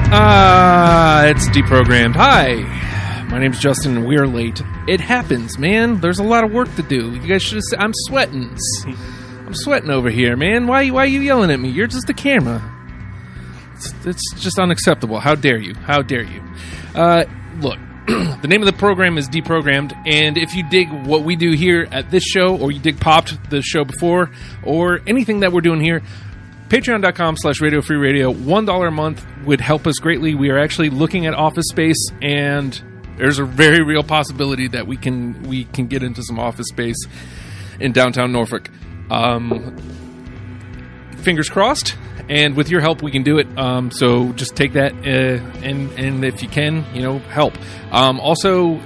It's deprogrammed. Hi, my name's Justin, and we're late. It happens, man. There's a lot of work to do. You guys should have said, I'm sweating. I'm sweating over here, man. Why are you yelling at me? You're just a camera. It's just unacceptable. How dare you? How dare you? Look, the name of the program is Deprogrammed, and if you dig what we do here at this show, or you dig Popped, the show before, or anything that we're doing here, Patreon.com/Radio Free Radio. $1 a month would help us greatly. We are actually looking at office space, and there's a very real possibility that we can get into some office space in downtown Norfolk. Fingers crossed, and with your help, we can do it. So just take that, and if you can, help. Also,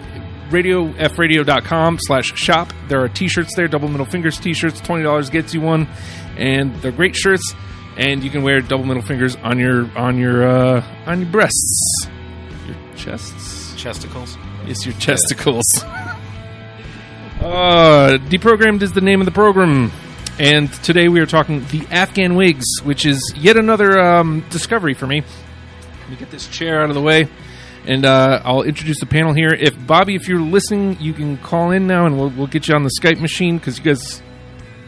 FRadio.com/shop. There are T-shirts there, Double Middle Fingers T-shirts. $20 gets you one, and they're great shirts. And you can wear double middle fingers on your breasts, your chests, chesticles. Yes, your chesticles. Deprogrammed is the name of the program, and today we are talking the Afghan Whigs, which is yet another discovery for me. Let me get this chair out of the way, and I'll introduce the panel here. If Bobby, if you're listening, you can call in now, and we'll get you on the Skype machine, because you guys,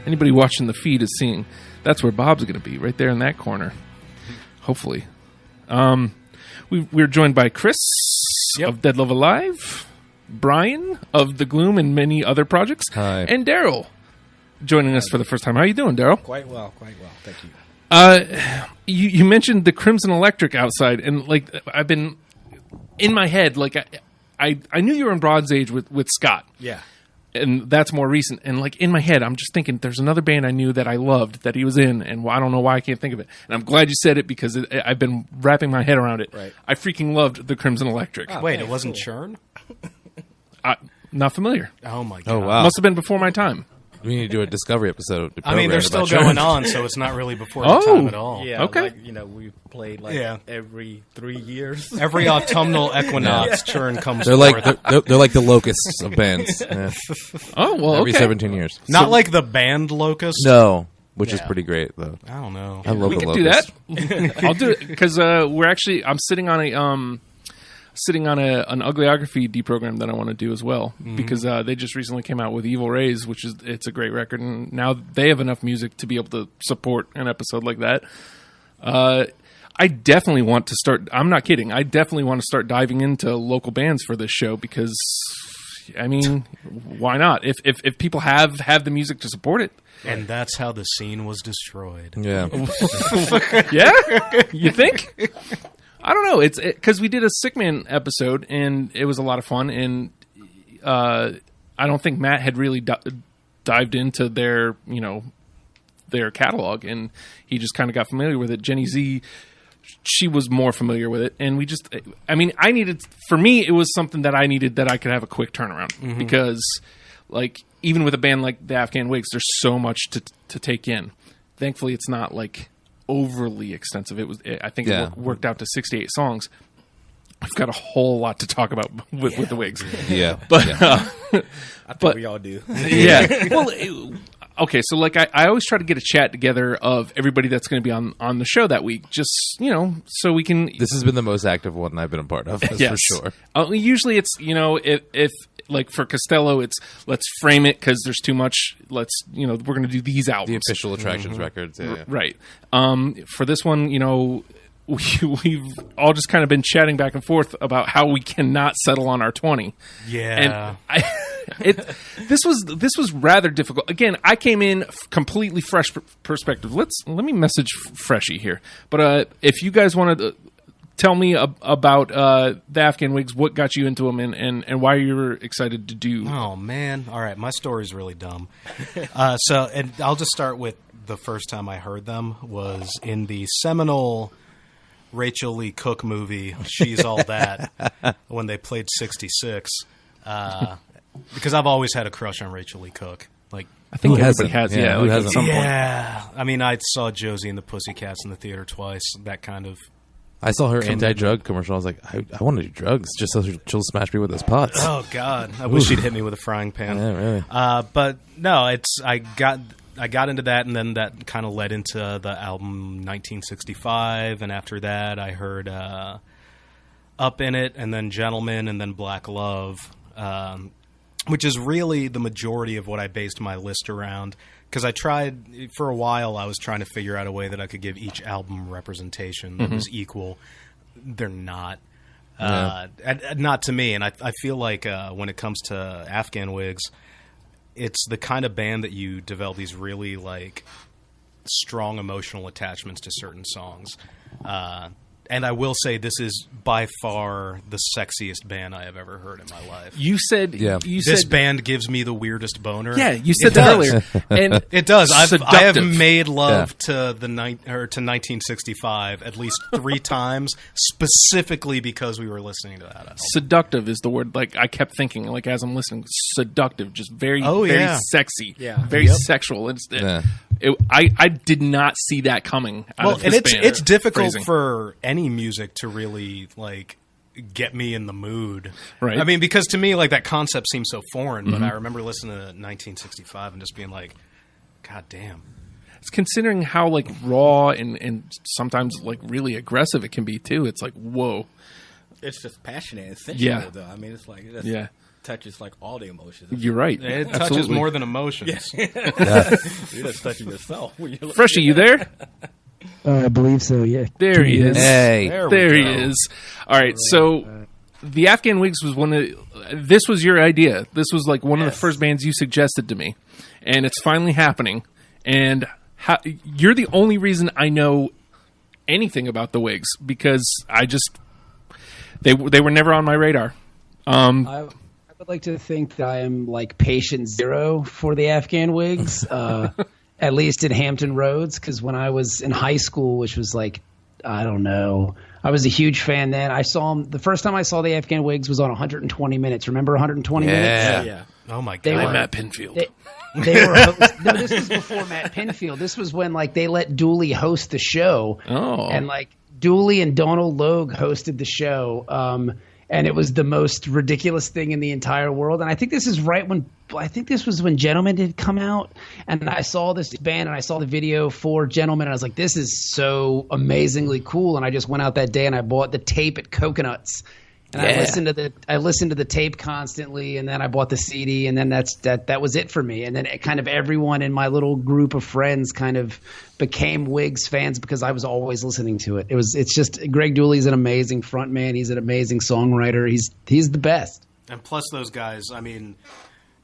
anybody watching the feed is seeing. That's where Bob's going to be, right there in that corner. Hopefully. We're joined by Chris of Dead Love Alive, Brian of The Gloom and many other projects, Hi. And Daryl joining us for the first time. How are you doing, Daryl? Quite well. Thank you. You mentioned the Crimson Electric outside, and I've been in my head, I knew you were in Bronze Age with Scott. Yeah. And that's more recent. And in my head, I'm just thinking there's another band I knew that I loved that he was in, and I don't know why I can't think of it. And I'm glad you said it, because I've been wrapping my head around it. Right. I freaking loved the Crimson Electric. Oh, Wait, it wasn't Churn? Not familiar. Oh, my God. Oh, wow. Must have been before my time. We need to do a Discovery episode. I mean, they're still going on, so it's not really before the Oh. time at all. Yeah. Okay. We played Yeah. every 3 years. Every autumnal equinox, Churn comes They're forth. they're like the locusts of bands. Yeah. Oh, well, Every okay. 17 years. Not like the band Locust? No, which is Yeah. pretty great though. I don't know. I love We the can do locusts. that. I'll do it, because I'm sitting on an Ugliography deprogram that I want to do as well, because they just recently came out with Evil Rays, it's a great record, and now they have enough music to be able to support an episode like that. I definitely want to start. I'm not kidding. I definitely want to start diving into local bands for this show, because I mean, why not? If people have the music to support it. And that's how the scene was destroyed. Yeah. Yeah, you think? I don't know. It's because we did a Sickman episode, and it was a lot of fun. And I don't think Matt had really dived into their catalog, and he just kind of got familiar with it. Jenny Z, she was more familiar with it, and for me, it was something that I needed that I could have a quick turnaround, because even with a band like the Afghan Whigs, there's so much to take in. Thankfully, it's not overly extensive. I think it worked out to 68 songs. I've got a whole lot to talk about with the Whigs. Yeah. But I think we all do. Yeah. Well, okay. So I always try to get a chat together of everybody that's going to be on the show that week, just so we can. This has been the most active one I've been a part of. That's yes. for sure. Usually it's if for Costello, it's let's frame it because there's too much. We're going to do these albums, The official Attractions records. Yeah. right? For this one, we've all just kind of been chatting back and forth about how we cannot settle on our 20. Yeah. And this was rather difficult. Again, I came in completely fresh perspective. Let me message Freshie here. But if you guys want to tell me about the Afghan Whigs, what got you into them, and why you were excited to do. Oh, man. All right. My story's really dumb. And I'll just start with the first time I heard them was in the seminal Rachel Lee Cook movie, She's All That, when they played 66. Because I've always had a crush on Rachel Lee Cook. I think everybody has. Yeah, who hasn't? At some point. Yeah. I mean, I saw Josie and the Pussycats in the theater twice. That kind of... I saw her anti-drug commercial. I was like, I want to do drugs just so she'll smash me with those pots. Oh, God. I wish she'd hit me with a frying pan. Yeah, really. But no, I got into that, and then that kind of led into the album 1965, and after that I heard Up in It, and then Gentleman, and then Black Love, which is really the majority of what I based my list around. Because I tried, for a while, I was trying to figure out a way that I could give each album representation that was equal. They're not. Not to me. And I feel like when it comes to Afghan Whigs, it's the kind of band that you develop these really, like, strong emotional attachments to certain songs. And I will say this is by far the sexiest band I have ever heard in my life. You said This band gives me the weirdest boner. Yeah, you said that earlier. And it does. I have seductive. made love to to 1965 at least 3 times, specifically because we were listening to that album. Seductive is the word. Like, I kept thinking, like, as I'm listening, seductive, just very sexy, very sexual. I did not see that coming out of this band. It's difficult Phrasing. for any music to really, like, get me in the mood. Right. I mean, because to me, like, that concept seems so foreign, but I remember listening to 1965 and just being like, God damn. It's considering how, like, raw and sometimes, like, really aggressive it can be too. It's like, whoa. It's just passionate and sensual, Yeah. though. I mean, it's like it touches like all the emotions. You're right. It touches Absolutely. more than emotions. You're just touching yourself. When you're Freshie, you there? I believe so, yeah. There he is. Hey. There he is. All right, so the Afghan Whigs was this was your idea. This was like one of the first bands you suggested to me, and it's finally happening. And you're the only reason I know anything about the Whigs, because they were never on my radar. I would like to think that I am like patient zero for the Afghan Whigs, at least in Hampton Roads, because when I was in high school, which was like, I don't know, I was a huge fan then. I saw them, the first time I saw the Afghan Whigs was on 120 Minutes. Remember 120 Minutes? yeah. Oh, my They God. were- Matt Pinfield. They were no, this was before Matt Pinfield. This was when like they let Dooley host the show. Oh. And like Dooley and Donald Logue hosted the show. And it was the most ridiculous thing in the entire world. And I think this is this was when Gentleman had come out, and I saw this band and I saw the video for Gentleman, and I was like, this is so amazingly cool. And I just went out that day and I bought the tape at Coconuts. And I listened to the tape constantly, and then I bought the CD, and then that was it for me. And then kind of everyone in my little group of friends kind of became Whigs fans because I was always listening to it. It's just Greg Dooley's an amazing frontman. He's an amazing songwriter. He's the best. And plus those guys, I mean,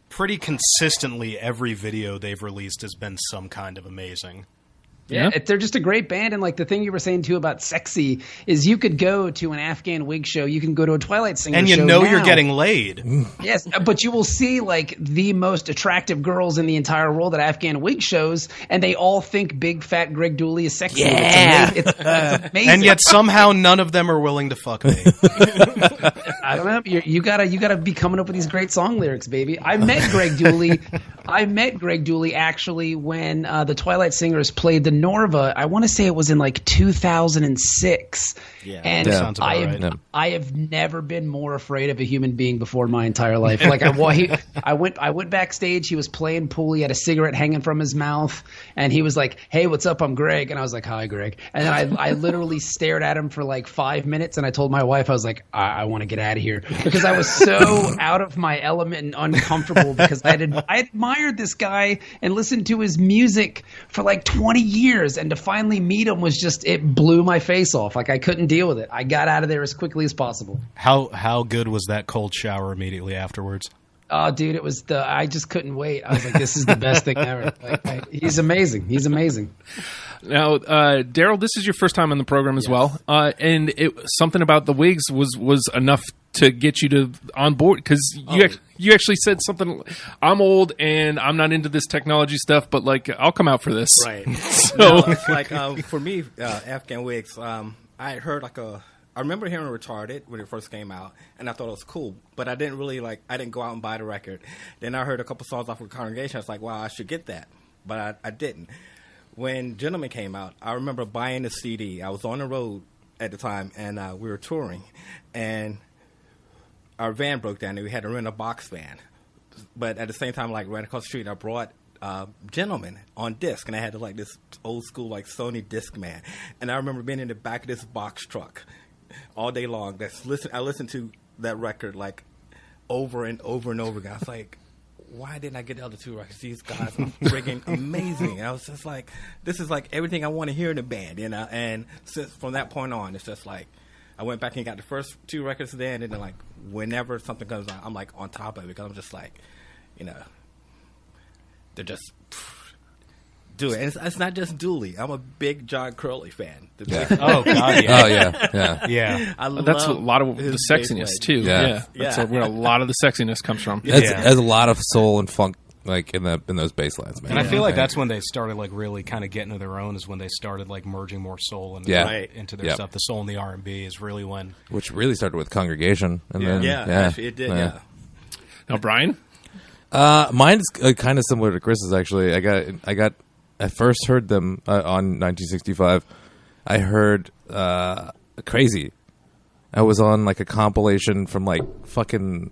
pretty consistently every video they've released has been some kind of amazing. Yeah. They're just a great band. And like the thing you were saying too about sexy is you could go to an Afghan Whig show, you can go to a Twilight Singer And you show know now. you're getting laid. Yes, but you will see like the most attractive girls in the entire world at Afghan Whig shows, and they all think big fat Greg Dooley is sexy. Yeah. It's amazing. And yet somehow none of them are willing to fuck me. I don't know. You gotta be coming up with these great song lyrics, baby. I met Greg Dooley. Actually when the Twilight Singers played the Norva. I want to say it was in like 2006. Yeah. And Sounds about right. I have never been more afraid of a human being before in my entire life. Like I went backstage. He was playing pool. He had a cigarette hanging from his mouth, and he was like, "Hey, what's up? I'm Greg." And I was like, "Hi, Greg." And then I literally stared at him for like 5 minutes, and I told my wife, I was like, I want to get out of here, because I was so out of my element and uncomfortable, because I admired this guy and listened to his music for like 20 years, and to finally meet him was just, it blew my face off. Like I couldn't deal with it. I got out of there as quickly as possible. How good was that cold shower immediately afterwards? Oh, dude, it was I just couldn't wait. I was like, this is the best thing ever. He's amazing. He's amazing. Now, Daryl, this is your first time on the program as well, and something about the Whigs was enough to get you on board, because you actually said something. I'm old and I'm not into this technology stuff, but like I'll come out for this. Right. So No, it's like for me, Afghan Whigs. I had heard I remember hearing Retarded when it first came out, and I thought it was cool, but I didn't really I didn't go out and buy the record. Then I heard a couple songs off of Congregation. I was like, wow, I should get that, but I didn't. When Gentleman came out, I remember buying the CD. I was on the road at the time, and we were touring, and our van broke down, and we had to rent a box van. But at the same time, like right across the street, I brought Gentleman on disc, and I had like this old school like Sony Discman, and I remember being in the back of this box truck all day long. I listened to that record like over and over and over again. I was like, why didn't I get the other two records? These guys are friggin' amazing. And I was just like, this is like everything I want to hear in a band, you know. And since from that point on, it's just like I went back and got the first two records then, and then like whenever something comes out, I'm like on top of it because I'm just like, you know, they're just do it. And it's not just Dooley. I'm a big John Crowley fan. Oh God, yeah. Oh yeah. Yeah. That's a lot of the sexiness too. Yeah. That's where a lot of the sexiness comes from. There's a lot of soul and funk like in those bass lines, man. And I feel like that's when they started like really kind of getting to their own. Is when they started like merging more soul and into their stuff. The soul and the R&B is really when, which really started with Congregation, and then actually it did. Yeah. Now, Brian, mine is kind of similar to Chris's. Actually, I first heard them on 1965. I heard Crazy. I was on like a compilation from like fucking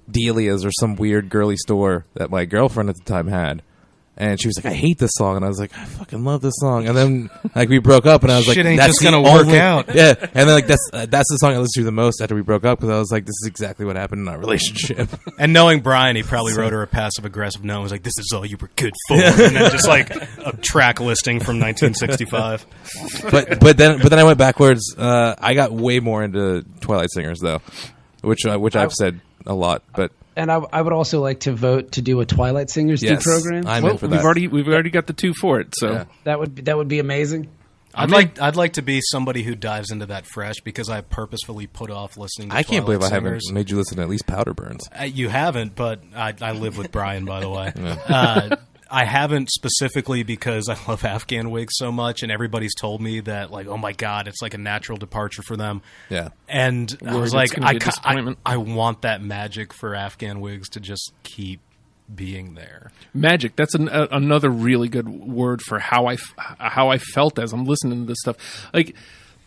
Delia's or some weird girly store that my girlfriend at the time had. And she was like, I hate this song. And I was like, I fucking love this song. And then like we broke up and I was like, shit ain't that's just gonna work out. Yeah. And then like that's the song I listened to the most after we broke up because I was like, this is exactly what happened in our relationship. And knowing Brian, he probably wrote her a passive aggressive note. Was like, this is all you were good for. And then just like a track listing from 1965. But then I went backwards. I got way more into Twilight Singers though, which I've said a lot, but. And I would also like to vote to do a Twilight Singers deprogram. I'm in for that. We've already got the two for it, so that would be amazing. I'd like to be somebody who dives into that fresh because I purposefully put off listening to I can't Twilight believe I Singers. haven't made you listen to at least Powder Burns. You haven't, but I live with Brian, by the way. I haven't specifically because I love Afghan Whigs so much, and everybody's told me that, like, oh my God, it's like a natural departure for them. Yeah. And I was like, I want that magic for Afghan Whigs to just keep being there. Magic. That's another really good word for how I felt as I'm listening to this stuff. Like,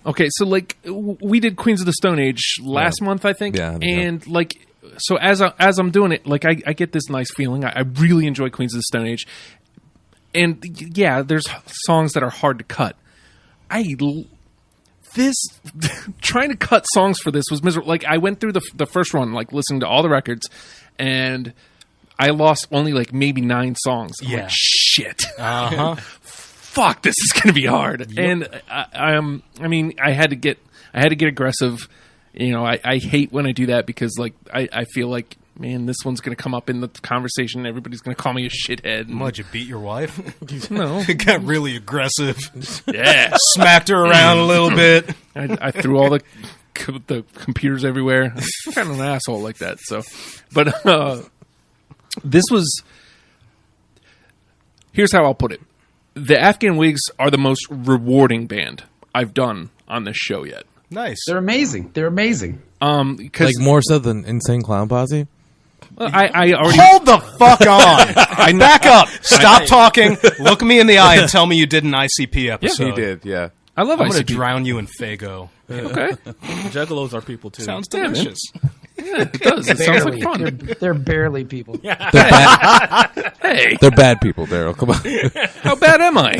okay, so like we did Queens of the Stone Age last month, I think, and like. So as I'm doing it, like I get this nice feeling. I really enjoy Queens of the Stone Age, and yeah, there's songs that are hard to cut. Trying to cut songs for this was miserable. Like I went through the first run, like listening to all the records, and I lost only like maybe 9 songs. I'm like, shit. Fuck, this is gonna be hard. Yep. And I had to get aggressive. You know, I hate when I do that because, like, I feel like, man, this one's going to come up in the conversation. And everybody's going to call me a shithead. What'd you beat your wife? No. It got really aggressive. Yeah. Smacked her around a little bit. I threw all the computers everywhere. I'm kind of an asshole like that. So, but this was. Here's how I'll put it: the Afghan Whigs are the most rewarding band I've done on this show yet. Nice. They're amazing. Like more so than Insane Clown Posse? Well, I already hold the fuck on. Back up. Stop talking. Look me in the eye and tell me you did an ICP episode. Yeah, he did. Yeah. I love I'm ICP. going to drown you in Fago. Okay. Juggalos are people too. Sounds delicious. Yeah, it does. It sounds like fun. They're barely people. They're bad. Hey, they're bad people, Daryl. Come on. how bad am I?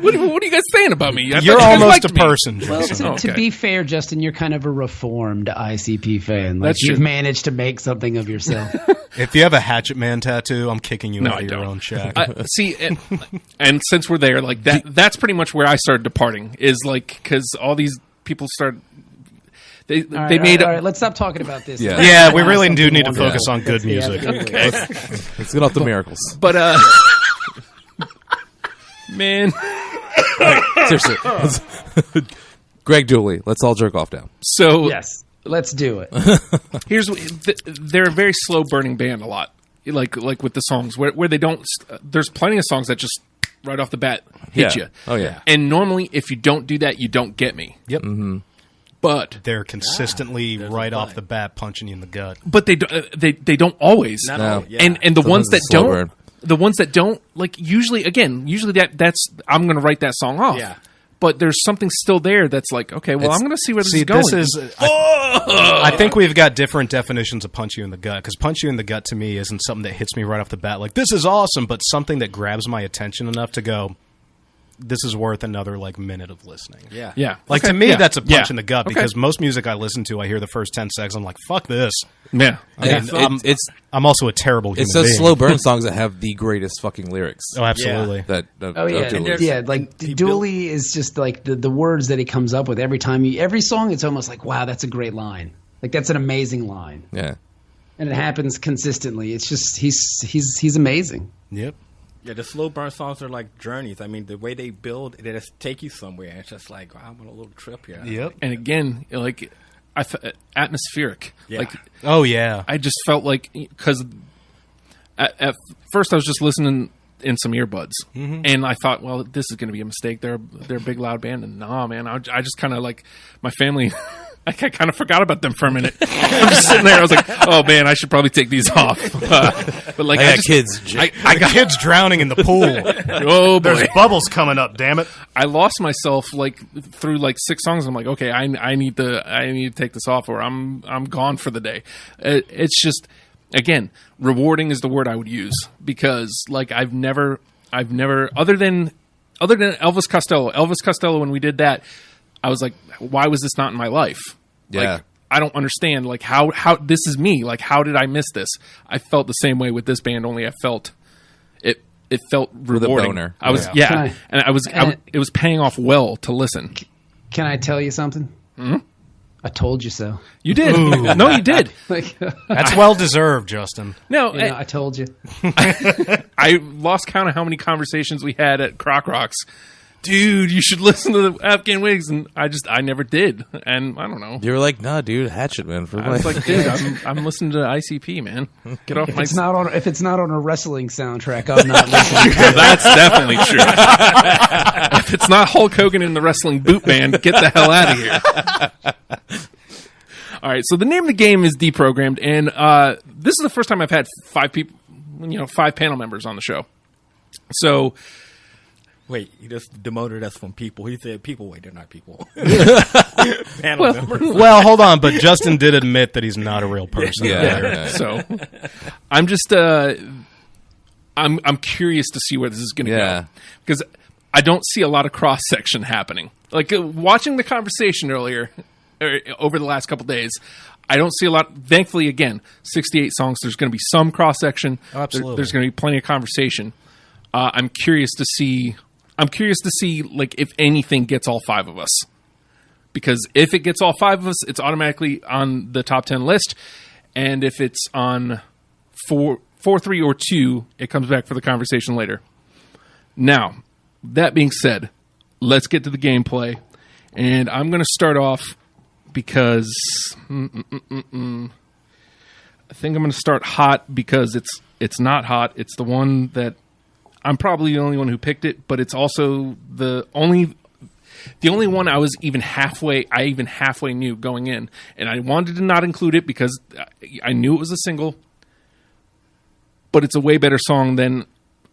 What are you guys saying about me? You're almost a person, Well, Justin. to be fair, Justin, you're kind of a reformed ICP fan. Like, That's you've true. managed to make something of yourself. If you have a Hatchet Man tattoo, I'm kicking you out of your own shack. See, and since we're there, like that's pretty much where I started departing. Is like because all these people started. They made. All right, let's stop talking about this. Yeah. Yeah, we really do need to focus on good music. Okay. Let's get off the miracles. But man, Seriously. Greg Dooley, let's all jerk off now. so Yes, let's do it. they're a very slow burning band. A lot like with the songs where they don't. There's plenty of songs that just right off the bat hit you. Oh yeah. And normally, if you don't do that, you don't get me. Yep. Mm-hmm. But They're consistently right off the bat punching you in the gut. but they don't always. Not No. all, yeah. And the ones Sometimes that it's a slow don't, burn. the ones that don't, like usually that's I'm going to write that song off. Yeah. but there's something still there that's like, okay, well, I'm going to see where this is going. I think we've got different definitions of punch you in the gut, because punch you in the gut to me isn't something that hits me right off the bat like, this is awesome, but something that grabs my attention enough to go, this is worth another like minute of listening. Yeah. Like Okay. to me, Yeah. that's a punch Yeah. in the gut, Okay. because most music I listen to, I hear the first 10 seconds, I'm like, fuck this. Yeah. I mean, I'm also a terrible human It's those being. slow burn songs that have the greatest fucking lyrics. Oh, absolutely. Oh yeah, Julius. yeah. Like Dooley is just like the words that he comes up with every time. Every song, it's almost like, wow, that's a great line. Like that's an amazing line, Yeah. and it happens consistently. It's just he's amazing. Yep. Yeah, the slow burn songs are like journeys. I mean, the way they build, they just take you somewhere. It's just like, wow, I'm on a little trip here. Yep. And again, like atmospheric. Yeah. Like Oh, yeah. I just felt like, because at first I was just listening in some earbuds, and I thought, well, this is going to be a mistake. They're a big loud band, and nah, man, I just kind of like my family. I kind of forgot about them for a minute. I'm just sitting there. I was like, "Oh man, I should probably take these off." But like, I got kids. I got Kids drowning in the pool. Oh boy, There's bubbles coming up, damn it. I lost myself like through like 6 songs. I'm like, okay, I need to take this off, or I'm gone for the day. It's just, again, rewarding is the word I would use, because like I've never other than Elvis Costello when we did that, I was like, why was this not in my life? Yeah. Like, I don't understand. Like how this is me. Like how did I miss this? I felt the same way with this band. Only I felt it felt rewarding. boner. I was Yeah. and it was paying off well to listen. Can I tell you something? I told you so. You did. No, you did. Like, That's well deserved, Justin. No, I told you. I lost count of how many conversations we had at Croc Rocks. Dude, you should listen to the Afghan Whigs, and I never did, and I don't know. You were like, nah, dude, Hatchet, man. For I was like, dude, I'm listening to ICP, man. Get off my. If it's not on a wrestling soundtrack, I'm not listening. That's definitely true. If it's not Hulk Hogan in the wrestling boot band, get the hell out of here. All right, so the name of the game is Deprogrammed, and this is the first time I've had 5 people, 5 panel members on the show. So. Wait, he just demoted us from people. He said people. Wait, they're not people. Panel members. Well, hold on, but Justin did admit that he's not a real person. Yeah. So I'm just I'm curious to see where this is going to go, because I don't see a lot of cross section happening. Like watching the conversation earlier over the last couple days, I don't see a lot. Thankfully, again, 68 songs. There's going to be some cross section. Absolutely. There's going to be plenty of conversation. I'm curious to see like if anything gets all 5 of us. Because if it gets all 5 of us, it's automatically on the top 10 list. And if it's on 4, 3, or 2, it comes back for the conversation later. Now, that being said, let's get to the gameplay. And I'm going to start off because I think I'm going to start hot because it's not hot. It's the one that I'm probably the only one who picked it, but it's also the only one I even halfway knew going in, and I wanted to not include it because I knew it was a single, but it's a way better song than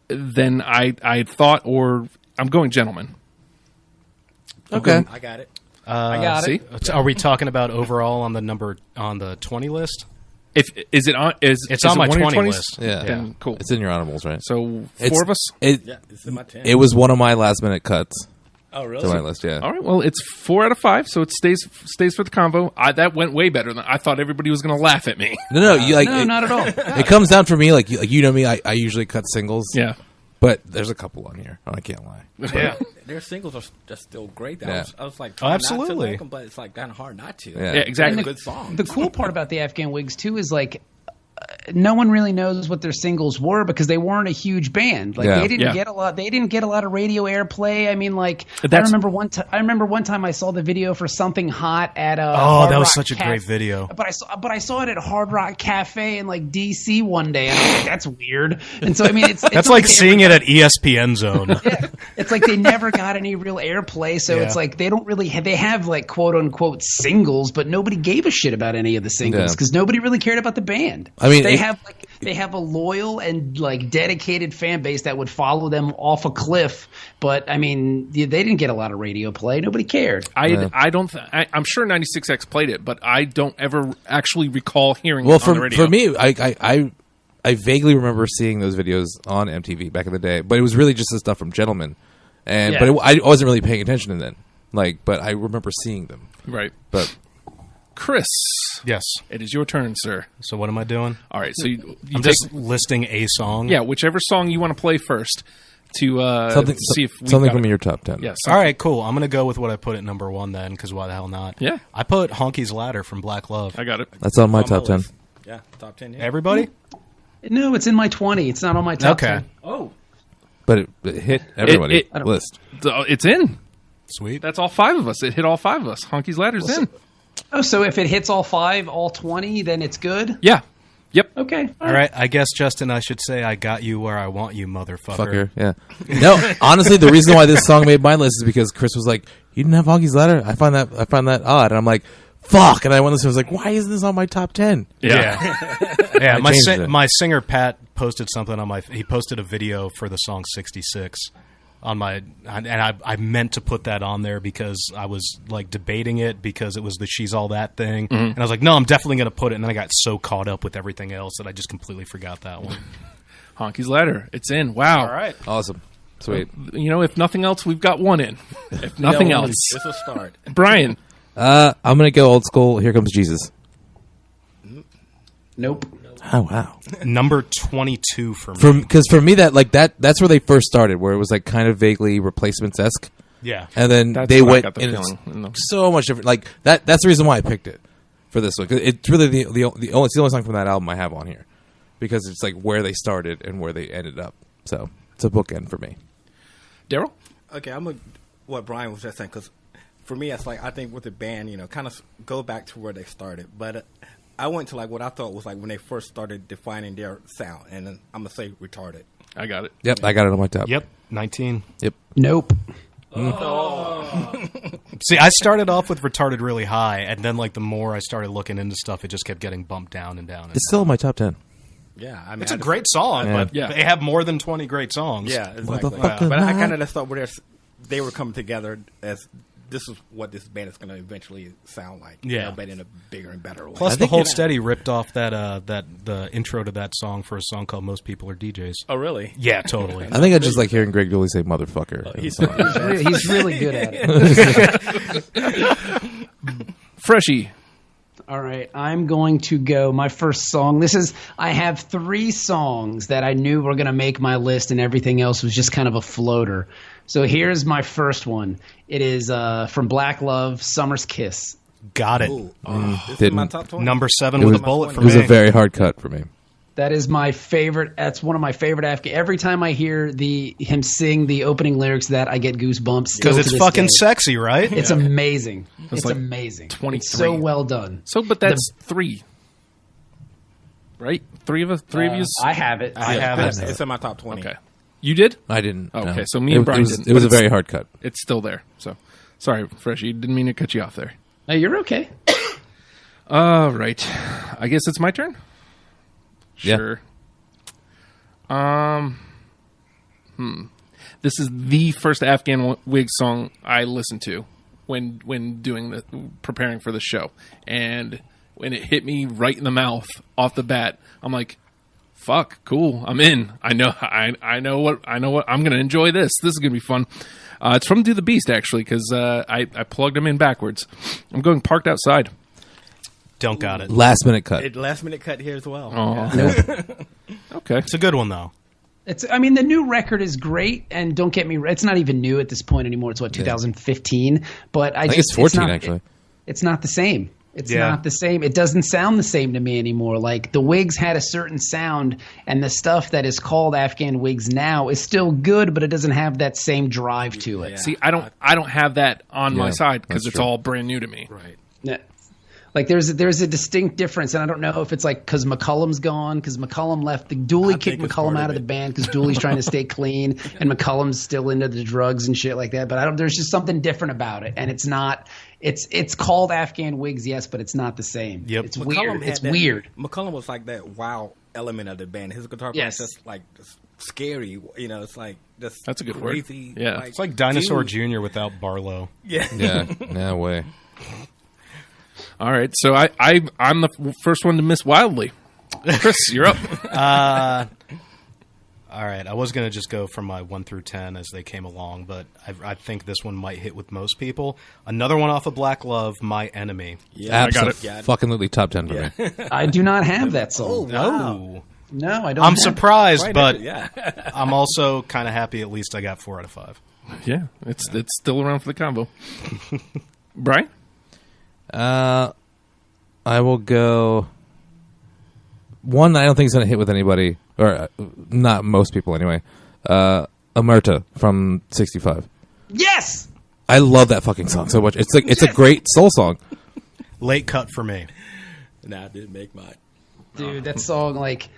I had thought. Or I'm going Gentleman. okay. I got it. I got See? it. Are we talking about overall on the 20 list? Is it on? It's is on it my one of your 20 20s? list. Yeah. Then cool. It's in your honorables, right? So It's- 4 of us. It Yeah, it's in my 10. it was one of my last minute cuts Oh, to really? my list. Yeah. All right. Well, it's 4 out of 5, so it stays for the convo. That went way better than I thought. Everybody was going to laugh at me. No, you like No, it, not at all. it comes down for me like you know me. I usually cut singles. Yeah. But there's a couple on here. I can't lie. Yeah. Their singles are just still great. Yeah. I was like, Oh, trying not absolutely. to like them, but it's like kind of hard not to. Yeah. Yeah. Exactly. Good song. The cool part about the Afghan Whigs too is like no one really knows what their singles were because they weren't a huge band. Like Yeah. they didn't Yeah. get a lot. They didn't get a lot of radio airplay. I mean, like I That's- remember one time I saw the video for Something Hot at a. Oh, that was such a great video. But I saw it at Hard Rock Cafe in like DC one day, and I was like, that's weird. And so I mean, it's That's not like they seeing ever it at ESPN Zone. yeah. It's like they never got any real airplay, so Yeah. it's like they don't really they have like quote unquote singles, but nobody gave a shit about any of the singles Yeah. because nobody really cared about the band. I mean, They they have a loyal and like dedicated fan base that would follow them off a cliff. But I mean, they didn't get a lot of radio play. Nobody cared. I'm sure 96X played it, but I don't ever actually recall hearing it on the radio. For me, I vaguely remember seeing those videos on MTV back in the day, but it was really just the stuff from Gentlemen, I wasn't really paying attention then. But I remember seeing them. Right. But Chris, Yes. it is your turn, sir. So what am I doing? All right, so you I'm take, just listing a song. yeah, whichever song you want to play first to see if we something got from it. your top 10. Yes. All right, cool. I'm going to go with what I put at number 1 then, because why the hell not? Yeah. I put Honky's Ladder from Black Love. I got it. That's on my On top 10. list. Yeah, top 10. Yeah. Everybody? No, it's in my 20. It's not on my top Okay. 10. Oh, But it hit everybody it- list. it's in. Sweet. That's all 5 of us. It hit all 5 of us. Honky's Ladder's in. Oh, so if it hits all 5, all 20, then it's good? Yeah. Yep. Okay. All right, I guess, Justin, I should say I got you where I want you, motherfucker. Fucker, yeah. No, honestly, the reason why this song made my list is because Chris was like, "You didn't have Honky's Ladder? I find that odd." And I'm like, "Fuck!" And I went listen. I was like, "Why isn't this on my top 10?" Yeah. Yeah, I changed it. my singer Pat posted something on he posted a video for the song 66 on my, and I meant to put that on there because I was like debating it because it was the She's All That thing, and I was like, no, I'm definitely going to put it, and then I got so caught up with everything else that I just completely forgot that one. Honky's Ladder. It's in. Wow. All right. Awesome, sweet. You know, if nothing else, we've got one in. If nothing Yeah, else. It's a start. Brian. I'm gonna go old school. Here Comes Jesus. Nope. Oh wow. Number 22 for me. Because for me that's where they first started, where it was like kind of vaguely Replacements-esque, Yeah. and then That's they what I went got the and feeling. it's so much different. Like that's the reason why I picked it for this one. 'Cause it's really the only song from that album I have on here, because it's like where they started and where they ended up. So it's a bookend for me. Daryl? Okay, I'm going to what Brian was just saying, because for me, it's like, I think with the band, kind of go back to where they started. But I went to like what I thought was like when they first started defining their sound, and then I'm going to say Retarded. I got it. Yep, I got it on my top. Yep. 19. Yep. Nope. See, I started off with Retarded really high, and then like the more I started looking into stuff, it just kept getting bumped down and down. And It's still in my top 10. Yeah, I mean, it's a great song, Yeah. but Yeah. they have more than 20 great songs. Yeah, exactly. Motherfucker, But I man. kind of just thought where they were coming together as this is what this band is going to eventually sound like. Yeah. But in a bigger and better way. Plus, I the think whole it- steady ripped off the intro to that song for a song called "Most People Are DJs." Oh, really? Yeah, totally. I think I just like hearing Greg Dooley say "motherfucker." He's He's really good at it. Freshie. All right, I'm going to go my first song. I have 3 songs that I knew were going to make my list, and everything else was just kind of a floater. So here's my first one. It is from Black Love, Summer's Kiss. Got it. Ooh, this is my Didn't. top 20. Number 7 It with was- a bullet for It was me. a very hard cut for me. That is my favorite. That's one of my favorite Afghan. Every time I hear him sing the opening lyrics, that I get goosebumps. Because still it's to this fucking day. sexy, right? It's amazing. It's like amazing. 23. It's so well done. So, but that's 3. Right? 3 of you? I have it. I have It's, it. it's in my top 20. Okay. You did? I didn't. Okay, no. so me and Brian it was, didn't, It was but a very hard cut. It's still there. So, sorry, Freshie. Didn't mean to cut you off there. No, you're okay. All right. I guess it's my turn? Yeah. Sure. This is the first Afghan Whigs song I listened to when preparing for the show, and when it hit me right in the mouth off the bat, I'm like, "Fuck, cool, I'm in. I know what I'm gonna enjoy this. This is gonna be fun." It's from Do the Beast actually, because I plugged them in backwards. I'm going Parked Outside. Don't got it. Last minute cut. Last minute cut here as well. Oh, Yeah. okay. It's a good one though. I mean, the new record is great, and don't get me. It's not even new at this point anymore. It's 2015. But I think it's 14 actually. It's not the same. It's Yeah. not the same. It doesn't sound the same to me anymore. Like the Whigs had a certain sound, and the stuff that is called Afghan Whigs now is still good, but it doesn't have that same drive to it. Yeah. See, I don't have that on my Yeah, side because that's it's true. all brand new to me. Right. Yeah. Like there's a distinct difference, and I don't know if it's like because McCullum's gone, because McCullum left. Dooley I kicked think it's McCullum part out of of the it. band because Dooley's trying to stay clean, and McCullum's still into the drugs and shit like that. But there's just something different about it, and it's not. It's called Afghan Whigs, yes, but it's not the same. Yep. It's McCullum weird. had It's that- weird. McCullum was like that wow element of the band. His guitar player is just like just scary. You know, it's like just that's a good crazy. word. Yeah, it's like Dinosaur Jr. without Barlow. Yeah, yeah, no way. All right, so I'm the first one to miss wildly. Chris, you're up. All right, I was going to just go from my 1 through 10 as they came along, but I think this one might hit with most people. Another one off of Black Love, My Enemy. Yeah, I got it. Fucking top 10 for me. I do not have that song. Oh, wow. No, I don't. I'm surprised, Right but yeah. I'm also kind of happy at least I got 4 out of 5. Yeah, it's still around for the combo. Brian? I will go one that I don't think is going to hit with anybody, or not most people anyway. Omerta from 65. Yes! I love that fucking song so much. It's like it's a great soul song. Late cut for me. Nah, I didn't make mine. Dude, that song, like,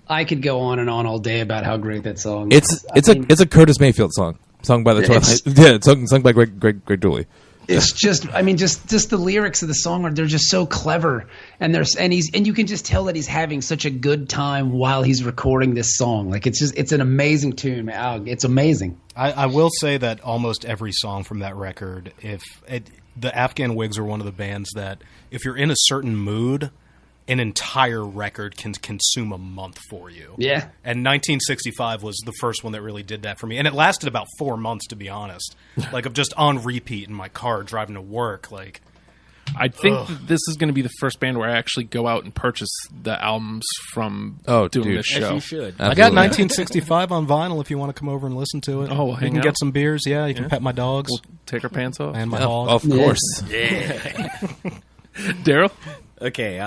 I could go on and on all day about how great that song It's is. it's a Curtis Mayfield song, sung by the Twilight. Yeah, it's sung by Greg Dooley. It's just, I mean, just the lyrics of the song they're just so clever, and you can just tell that he's having such a good time while he's recording this song. Like it's an amazing tune, man. It's amazing. I will say that almost every song from that record, the Afghan Whigs are one of the bands that if you're in a certain mood, an entire record can consume a month for you. Yeah. And 1965 was the first one that really did that for me. And it lasted about 4 months, to be honest. Like, I'm just on repeat in my car driving to work. Like, I think that this is going to be the first band where I actually go out and purchase the albums from doing dude. this As show. you should. I got 1965 on vinyl if you want to come over and listen to it. Oh, we'll you hang can out. get some beers. Yeah, you can pet my dogs We'll take our pants off. and my hog. Of course. Daryl? Okay,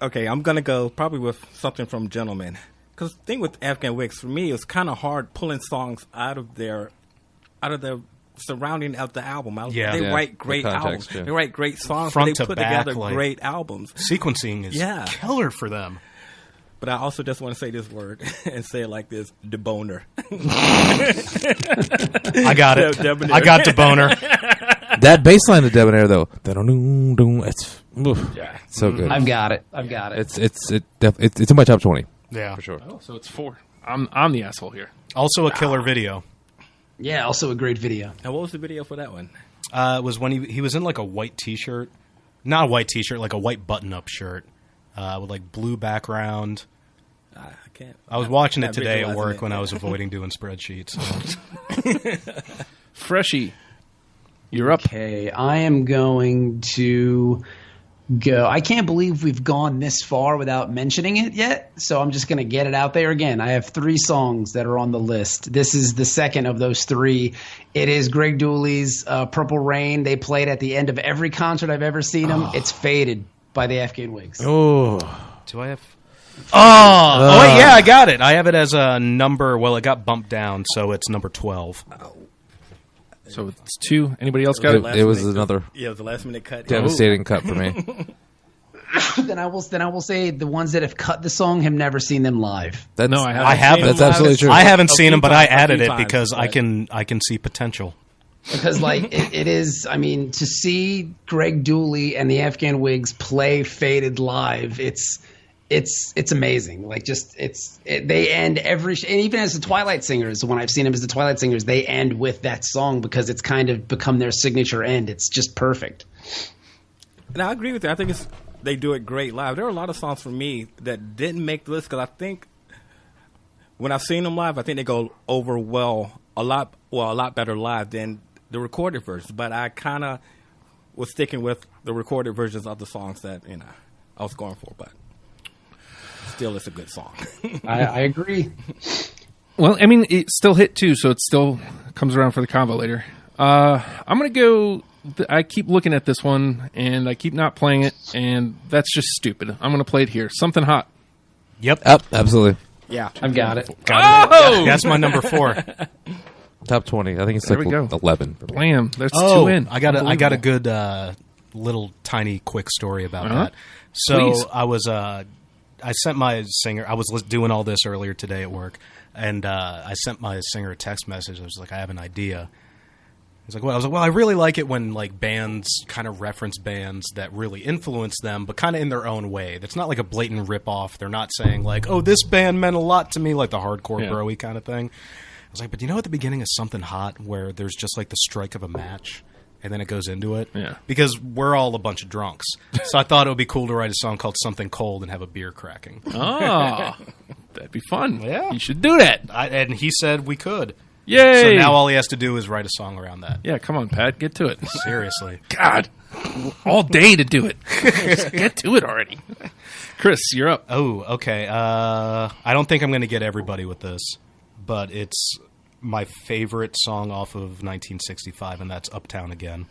okay, I'm gonna go probably with something from Gentleman, because the thing with Afghan Whigs for me is kind of hard pulling songs out of their surrounding of the album. Yeah. They Yeah, write the great context, albums. yeah. They write great songs. Front but to they put back, together like- great albums. Sequencing is Yeah. killer for them. But I also just want to say this word and say it like this: deboner. I got it. Debonair. I got the boner. That bass line of Debonair though, it's so good. I've got it. It's in my top 20 Yeah. for sure. Oh, so it's 4. I'm the asshole here. Also a killer video. Yeah, also a great video. And what was the video for that one? It was when he was in like a white T-shirt. Not a white T-shirt, like a white button-up shirt with like blue background. I can't. I was watching it not today at visualizing work it. when I was avoiding doing spreadsheets. Freshie, you're up. Okay, I am going to go. I can't believe we've gone this far without mentioning it yet, so I'm just going to get it out there again. I have 3 songs that are on the list. This is the second of those 3. It is Greg Dooley's Purple Rain. They played at the end of every concert I've ever seen them. It's Faded by the Afghan Whigs. Oh, Do I have... Oh, wait, yeah, I got it. I have it as a number... Well, it got bumped down, so it's number 12. So it's 2. Anybody else got it? it was another Yeah, it was the last minute cut. devastating cut for me. Then I will say the ones that have cut the song have never seen them live. That's, No, I haven't. I haven't. That's absolutely true. I haven't A seen few them, but I times, a added few it times, because I but- can see potential. Because like it is, I mean, to see Greg Dooley and the Afghan Whigs play Faded live, it's amazing. Like they end every, and even as the Twilight Singers, when I've seen them as the Twilight Singers, they end with that song because it's kind of become their signature end. It's just perfect. And I agree with you. I think they do it great live. There are a lot of songs for me that didn't make the list because I think when I've seen them live, I think they go over a lot better live than the recorded versions. But I kind of was sticking with the recorded versions of the songs that I was going for. But still, it's a good song. I agree. Well, I mean, it still hit 2, so it still comes around for the combo later. I'm going to go... I keep looking at this one, and I keep not playing it, and that's just stupid. I'm going to play it here. Something Hot. Yep. Absolutely. Yeah, I've got it. Oh! That's my number 4. Top 20. I think it's There like we go. 11. Blam. There's 2 Oh, in. I got a Unbelievable. good little tiny quick story about Uh-huh. that. So Please. I sent my singer. I was doing all this earlier today at work, and I sent my singer a text message. I was like, I have an idea. He's like, well, I was like, well, I really like it when like bands kind of reference bands that really influence them, but kind of in their own way. That's not like a blatant ripoff. They're not saying like, oh, this band meant a lot to me, like the hardcore bro-y kind of thing. I was like, but you know at the beginning of Something Hot where there's just like the strike of a match and then it goes into it? Yeah. Because we're all a bunch of drunks. So I thought it would be cool to write a song called Something Cold and have a beer cracking. Oh, that'd be fun. Yeah. You should do that. And he said we could. Yay. So now all he has to do is write a song around that. Yeah, come on, Pat. Get to it. Seriously. God. All day to do it. Just get to it already. Chris, you're up. Oh, okay. I don't think I'm going to get everybody with this, but it's my favorite song off of 1965, and that's Uptown Again.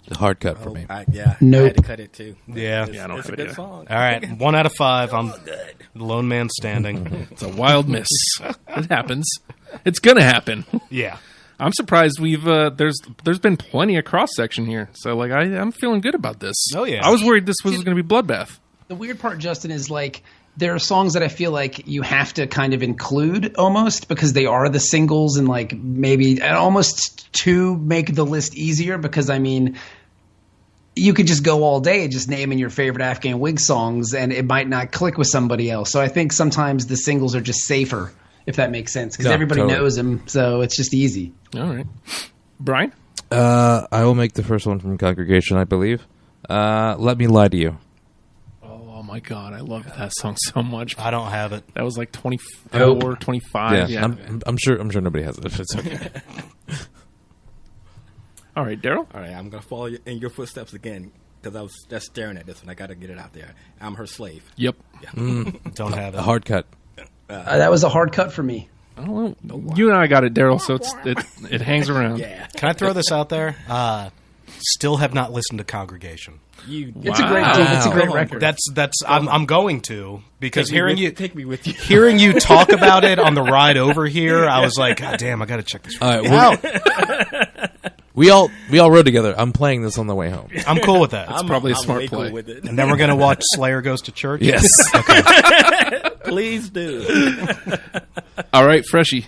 The hard cut for me. I had Nope. to cut it too. Yeah. Yeah, I don't It's have a it good either. song. All right. 1 out of 5. I'm Good. the lone man standing. It's a wild miss. It happens. It's gonna happen. Yeah. I'm surprised we've there's been plenty of cross section here. So like I'm feeling good about this. Oh, yeah. I was worried this was going to be bloodbath. The weird part, Justin, is like there are songs that I feel like you have to kind of include almost because they are the singles and like maybe and almost to make the list easier because I mean you could just go all day just naming your favorite Afghan Whigs songs and it might not click with somebody else. So I think sometimes the singles are just safer if that makes sense because No, everybody totally. knows them. So it's just easy. All right, Brian. I will make the first one from Congregation, I believe. Let Me Lie to You. Oh my God, I love that song so much. I don't have it. That was like 24, 25. Yeah. I'm sure nobody has it. If it's okay. All right, Daryl. All right, I'm gonna follow in your footsteps again because I was just staring at this one. I got to get it out there. I'm her slave. Yep. Don't have it. A hard cut. That was a hard cut for me. I don't know. You and I got it, Daryl. So it hangs around. Yeah, Can I throw this out there? Still have not listened to Congregation. It's a great it's a great record. I'm going to because take me with you. hearing you talk about it on the ride over here, I was like, God damn, I got to check this All right, out. we all rode together. I'm playing this on the way home. I'm cool with that. I'm probably a smart way play. cool with it. And then we're going to watch Slayer Goes to Church. Yes. Please do. All right, Freshie.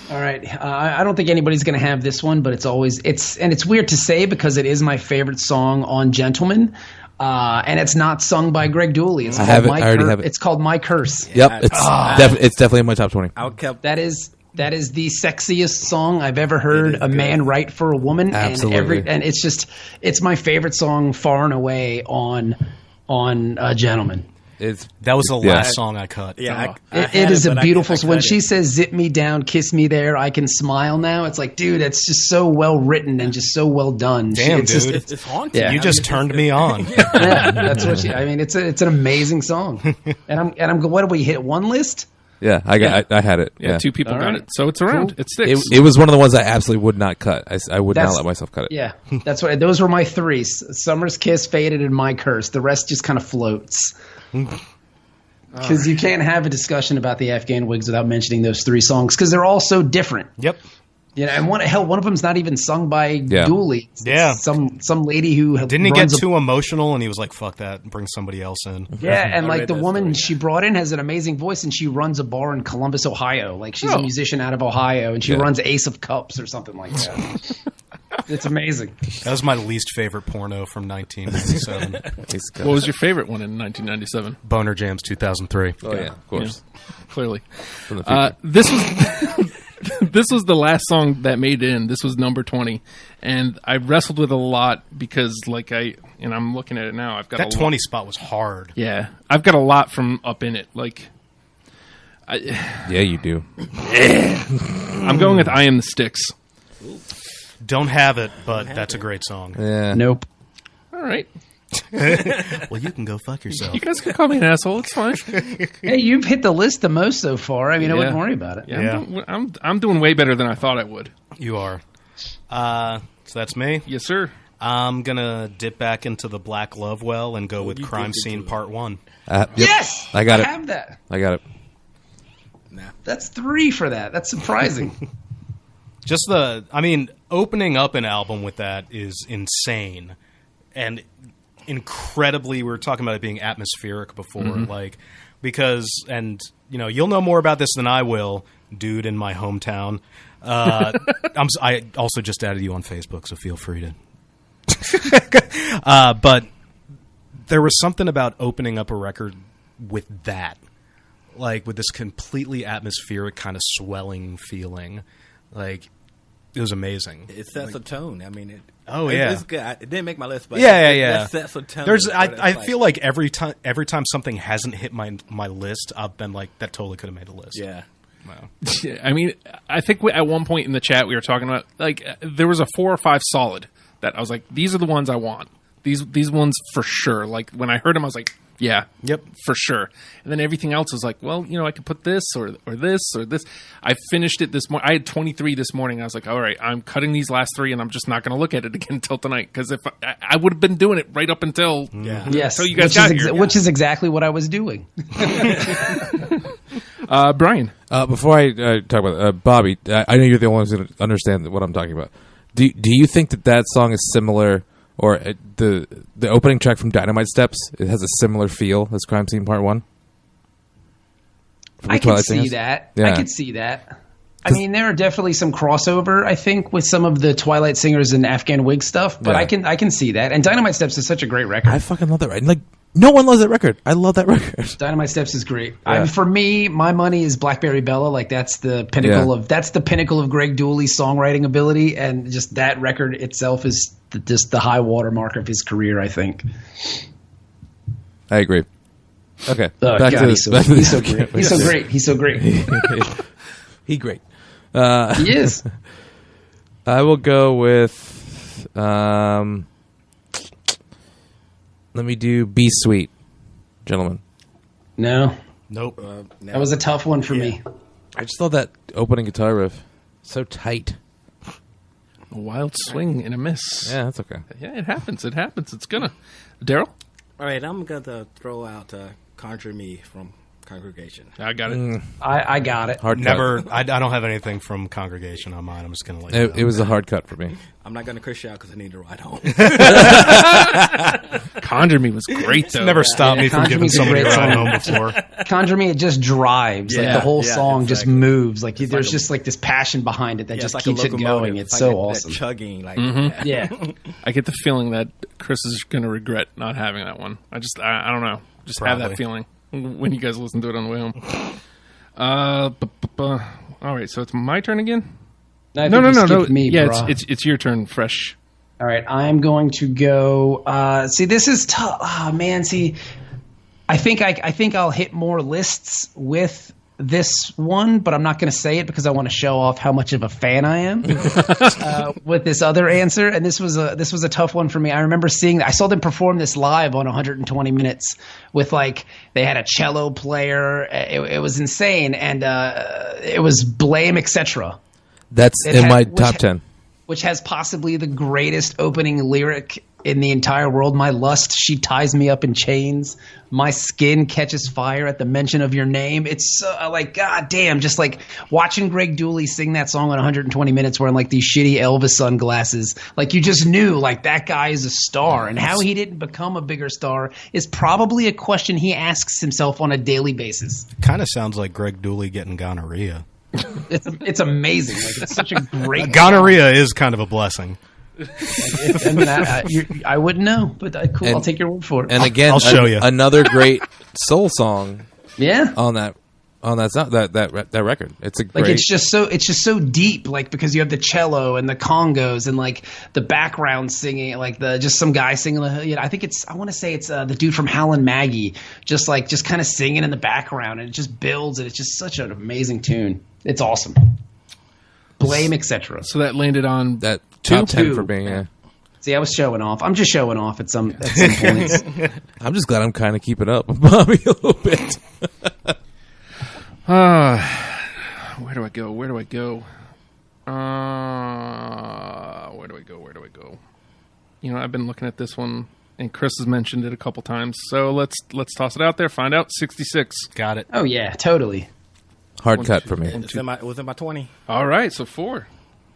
All right. I don't think anybody's going to have this one, but it's weird to say because it is my favorite song on Gentleman. And it's not sung by Greg Dooley. It's I have it. My I already Cur- have it. It's called My Curse. Yep. It's definitely in my top 20. That is the sexiest song I've ever heard a man write for a woman. Absolutely. And it's my favorite song far and away on Gentleman. That was the last song I cut. Yeah, It is a beautiful. When she says, says "Zip me down, kiss me there, I can smile now," it's like, dude, it's just so well written and just so well done. Damn, it's dude. Just, it's haunting. Yeah. You just turned me on. yeah, that's what she. I mean, it's an amazing song. And I'm. What did we hit? One list? Yeah, I had it. Yeah, Yeah. two people All got right. it. So it's around. Cool. It sticks. It was one of the ones I absolutely would not cut. I would not That's- let myself cut it. Yeah, that's what. Those were my three: Summer's Kiss, Faded, and My Curse. The rest just kind of floats. Because you can't have a discussion about the Afghan Whigs without mentioning those three songs because they're all so different. Yep. You know, and one of them's not even sung by Dooley. It's Yeah. some lady who Didn't he get runs a- too emotional and he was like, fuck that, and bring somebody else in? Yeah, and like read the that woman story. she brought in has an amazing voice, and she runs a bar in Columbus, Ohio. Like she's a musician out of Ohio, and she runs Ace of Cups or something like that. It's amazing. That was my least favorite porno from 1997. What was your favorite one in 1997? Boner Jams 2003. Oh yeah, of course. Clearly. From the future. This was this was the last song that made it in. This was number 20, and I wrestled with it a lot because, like I'm looking at it now. I've got That a 20 spot was hard. Yeah, I've got a lot from Up in It. Like, Yeah, you do. I'm going with I Am the Sticks. Don't have it, but that's a great song. Yeah. Nope. All right, Well, you can go fuck yourself. you guys can call me an asshole. It's fine. Hey, you've hit the list the most so far. I mean, I wouldn't worry about it. Yeah, Yeah. I'm doing way better than I thought I would. You are. So that's me. Yes, sir. I'm going to dip back into the Black Love well and go with you Crime dipped Scene into it. Part 1. Yep. Yes, I got it. have that. I got it. That's 3 for that. That's surprising. Just opening up an album with that is insane. And incredibly, we were talking about it being atmospheric before, because you'll know more about this than I will, dude in my hometown. I also just added you on Facebook, so feel free to. But there was something about opening up a record with that, like with this completely atmospheric kind of swelling feeling. Like, it was amazing. It sets a tone. I mean, it's good. It didn't make my list, but yeah. It sets a tone. I feel like every time something hasn't hit my list, I've been like, that totally could have made a list. Yeah. Wow. Yeah, I mean, I think at one point in the chat we were talking about, like, there was a 4 or 5 solid that I was like, these are the ones I want. These ones for sure. Like, when I heard them, I was like, yeah, yep, for sure. And then everything else was like, well, I could put this or this or this. I finished it this morning. I had 23 this morning. I was like, all right, I'm cutting these last 3, and I'm just not going to look at it again until tonight, because if I would have been doing it right up until until you guys got here, which is exactly what I was doing. Brian, before I talk about Bobby, I know you're the only one who's going to understand what I'm talking about. Do you think that song is similar, or the opening track from Dynamite Steps, it has a similar feel as Crime Scene Part 1? I can see that. Yeah. I could see that. I mean, there are definitely some crossover, I think, with some of the Twilight Singers and Afghan Whigs stuff, but I can see that. And Dynamite Steps is such a great record. I fucking love that record. Like, no one loves that record. I love that record. Dynamite Steps is great. Yeah. For me, my money is Blackberry Bella. Like, that's the pinnacle of Greg Dooley's songwriting ability, and just that record itself is just the high watermark of his career, I think. I agree. Okay. He's so great. He's so great. He's so great. He great. He is. I will go with. Let me do Be Sweet, gentlemen. No. Nope. No. That was a tough one for me. I just love that opening guitar riff. So tight. A wild swing and a miss. Yeah, that's okay. Yeah, it happens. It's gonna. Daryl? All right, I'm going to throw out Conjure Me from Congregation. I got it. I got it. Hard Never. cut. I don't have anything from Congregation on mine. I'm just going to let you know. It was a hard cut for me. I'm not going to curse you out because I need to ride home. Conjure Me was great, though. It's never stopped me from Conjure giving Me's a somebody a great ride song. home before. Conjure Me, it just drives. Like, the whole song just moves. Like, there's just like this passion behind it that just keeps it going. It's so awesome. Chugging. Like, yeah. I get the feeling that Chris is going to regret not having that one. I don't know. Just have that feeling when you guys listen to it on the way home. All right, so it's my turn again? No. Me, yeah, bro. it's your turn, fresh. All right, I'm going to go. See, this is tough. Oh, man. See, I think I'll hit more lists with this one, but I'm not going to say it because I want to show off how much of a fan I am with this other answer. And this was a tough one for me. I remember I saw them perform this live on 120 Minutes with, like, they had a cello player. It was insane, and it was Blame, etc. That's in my top 10. Which has possibly the greatest opening lyric in the entire world. My lust, she ties me up in chains. My skin catches fire at the mention of your name. It's like, god damn, just like watching Greg Dooley sing that song on 120 Minutes wearing like these shitty Elvis sunglasses. Like, you just knew, like, that guy is a star. And how he didn't become a bigger star is probably a question he asks himself on a daily basis. Kind of sounds like Greg Dooley getting gonorrhea. It's amazing. Like, it's such a great gonorrhea is kind of a blessing. I wouldn't know, but cool. I'll take your word for it. And again, I'll show you another great soul song. Yeah, on that sound, that record. It's a great, like, it's just so deep. Like, because you have the cello and the congos and like the background singing, like just some guy singing. I think I want to say it's the dude from Hal and Maggie, just kind of singing in the background, and it just builds, and it's just such an amazing tune. It's awesome. Blame, etc. So that landed on that top 10 for me. Yeah. See, I was showing off. I'm just showing off at some points. I'm just glad I'm kind of keeping up with Bobby a little bit. Where do I go? Where do I go? I've been looking at this one, and Chris has mentioned it a couple times. So let's toss it out there. Find out. 66. Got it. Oh yeah, totally. Hard cut for me. It was in my 20. All right, so 4.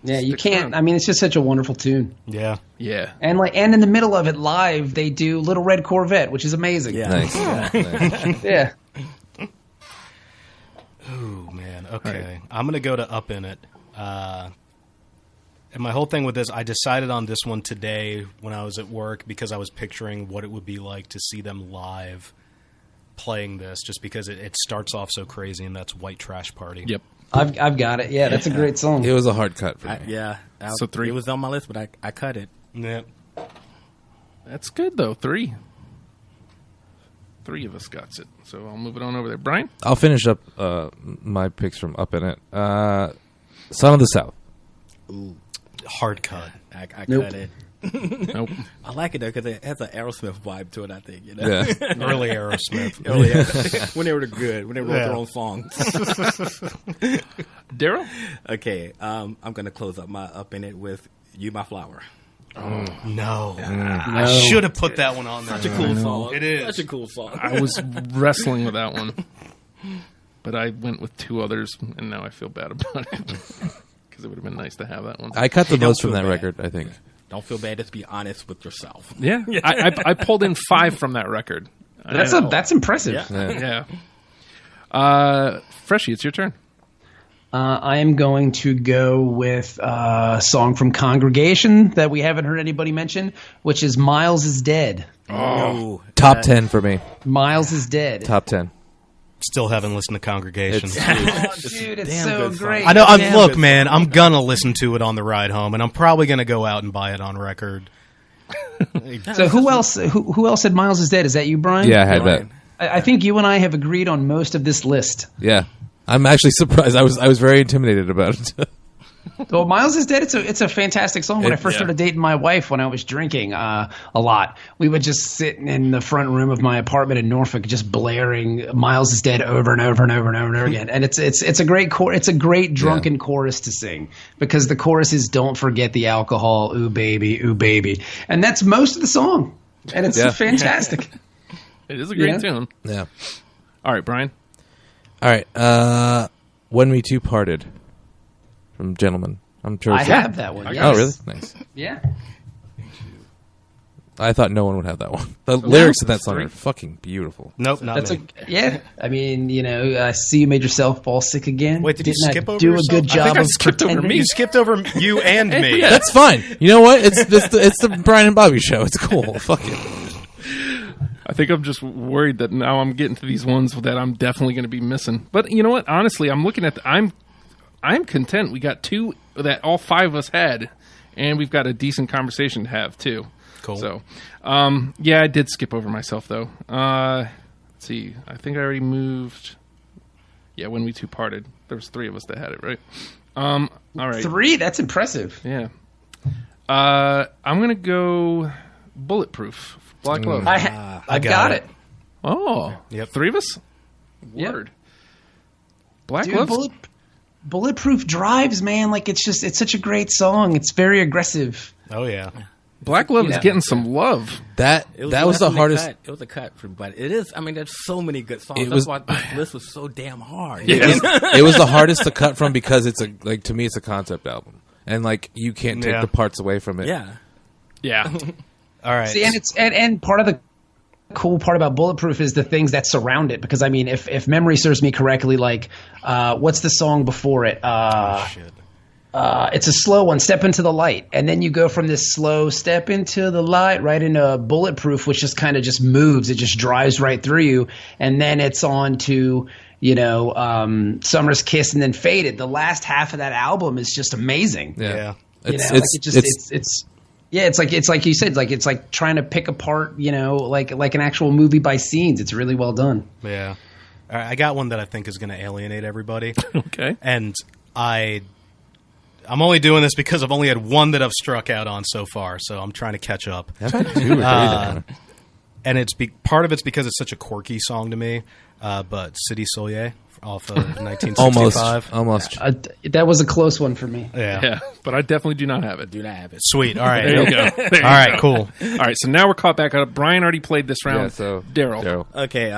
Yeah, you can't. I mean, it's just such a wonderful tune. Yeah. And in the middle of it, live, they do Little Red Corvette, which is amazing. Yeah. Nice. Nice. Yeah. Oh man. Okay. Right. I'm gonna go to Up in It. And my whole thing with this, I decided on this one today when I was at work because I was picturing what it would be like to see them live playing this, just because it starts off so crazy, and that's White Trash Party. Yep. I've got it. Yeah, that's a great song. It was a hard cut for me. So 3. It was on my list, but I cut it. Yep. That's good, though. 3. 3 of us got it. So I'll move it on over there. Brian? I'll finish up my picks from Up in It. Son of the South. Ooh, Hard cut. I Nope. cut it. Nope. I like it though because it has an Aerosmith vibe to it. I think Yeah. Early Aerosmith. Oh yeah, when they were good, when they wrote their own songs. Daryl? Okay, I'm gonna close up my Up in It with "You My Flower." No. I should have put that one on there. Such a cool song. It is. Such a cool song. I was wrestling with that one. But I went with 2 others, and now I feel bad about it. Because it would have been nice to have that one. I cut the Hey, don't most from feel that bad. record, I think. Don't feel bad. Just be honest with yourself. Yeah. I pulled in 5 from that record. That's impressive. Yeah. Yeah. Freshie, it's your turn. I am going to go with a song from Congregation that we haven't heard anybody mention, which is Miles is Dead. Oh, Top 10 for me. Miles is Dead. Top 10. Still haven't listened to Congregation. Oh, dude, it's damn so good song. great. I know. Damn Look, good man, I'm gonna listen to it on the ride home, and I'm probably gonna go out and buy it on record. So who else? Who else said Miles is Dead? Is that you, Brian? Yeah, I had that. Brian. I think you and I have agreed on most of this list. Yeah. I'm actually surprised. I was very intimidated about it. Well, Miles is Dead. It's a fantastic song. When I first yeah. started dating my wife, when I was drinking a lot, we would just sit in the front room of my apartment in Norfolk, just blaring "Miles is Dead" over and over and over and over and over again. And it's a great it's a great drunken chorus to sing, because the chorus is "Don't forget the alcohol, ooh baby," and that's most of the song, and it's Yeah. fantastic. It is a great Yeah. tune. Yeah. All right, Brian. All right. When We Two Parted from Gentlemen. I'm sure I it's have that one. Oh, Yes. Oh, really? Nice. Yeah. I thought no one would have that one. The lyrics of that song 3. are fucking beautiful. Nope, not That's me. yeah. I mean, I see you made yourself fall sick again. Wait, did you Didn't I skip over do yourself? a good I job think I of skipped over pretending? me. You skipped over you and me. That's fine. You know what? It's the Brian and Bobby show. It's cool. Fuck it. I think I'm just worried that now I'm getting to these ones that I'm definitely going to be missing. But you know what? Honestly, I'm looking at I'm content. We got 2 that all 5 of us had, and we've got a decent conversation to have too. Cool. So, yeah, I did skip over myself though. Let's see. I think I already moved. Yeah, When We Two Parted. There was 3 of us that had it, right? All right. 3? That's impressive. Yeah. I'm gonna go Bulletproof. Black Love. I got it. Oh, Yep. 3 of us. Yep. Word. Black Dude, Love. Bulletproof drives, man. Like it's such a great song. It's very aggressive. Oh yeah. Black Love is Yeah. getting some love. That was the definitely hardest. Cut. It was a cut, but it is. I mean, there's so many good songs. It That's was- why this list was so damn hard. It was the hardest to cut from because it's to me it's a concept album, and like you can't take Yeah. the parts away from it. Yeah. Yeah. All right. See, and it's and part of the cool part about Bulletproof is the things that surround it. Because I mean, if memory serves me correctly, like what's the song before it? Shit. It's a slow one, Step Into the Light. And then you go from this slow Step Into the Light right into Bulletproof, which just kind of just moves. It just drives right through you. And then it's on to, Summer's Kiss and then Faded. The last half of that album is just amazing. Yeah. It's, It's like you said, it's like trying to pick apart, like an actual movie by scenes. It's really well done. Yeah. All right, I got one that I think is going to alienate everybody. Okay. And I'm only doing this because I've only had one that I've struck out on so far, so I'm trying to catch up. I've had 2 or 3 that And part of it's because it's such a quirky song to me. But City Soleil off of 1965. almost. That was a close one for me. Yeah. Yeah, but I definitely do not have it. Do not have it. Sweet. All right. There you go. There you All right. go. Cool. All right, so now we're caught back up. Brian already played this round. Yeah, so Daryl. Okay.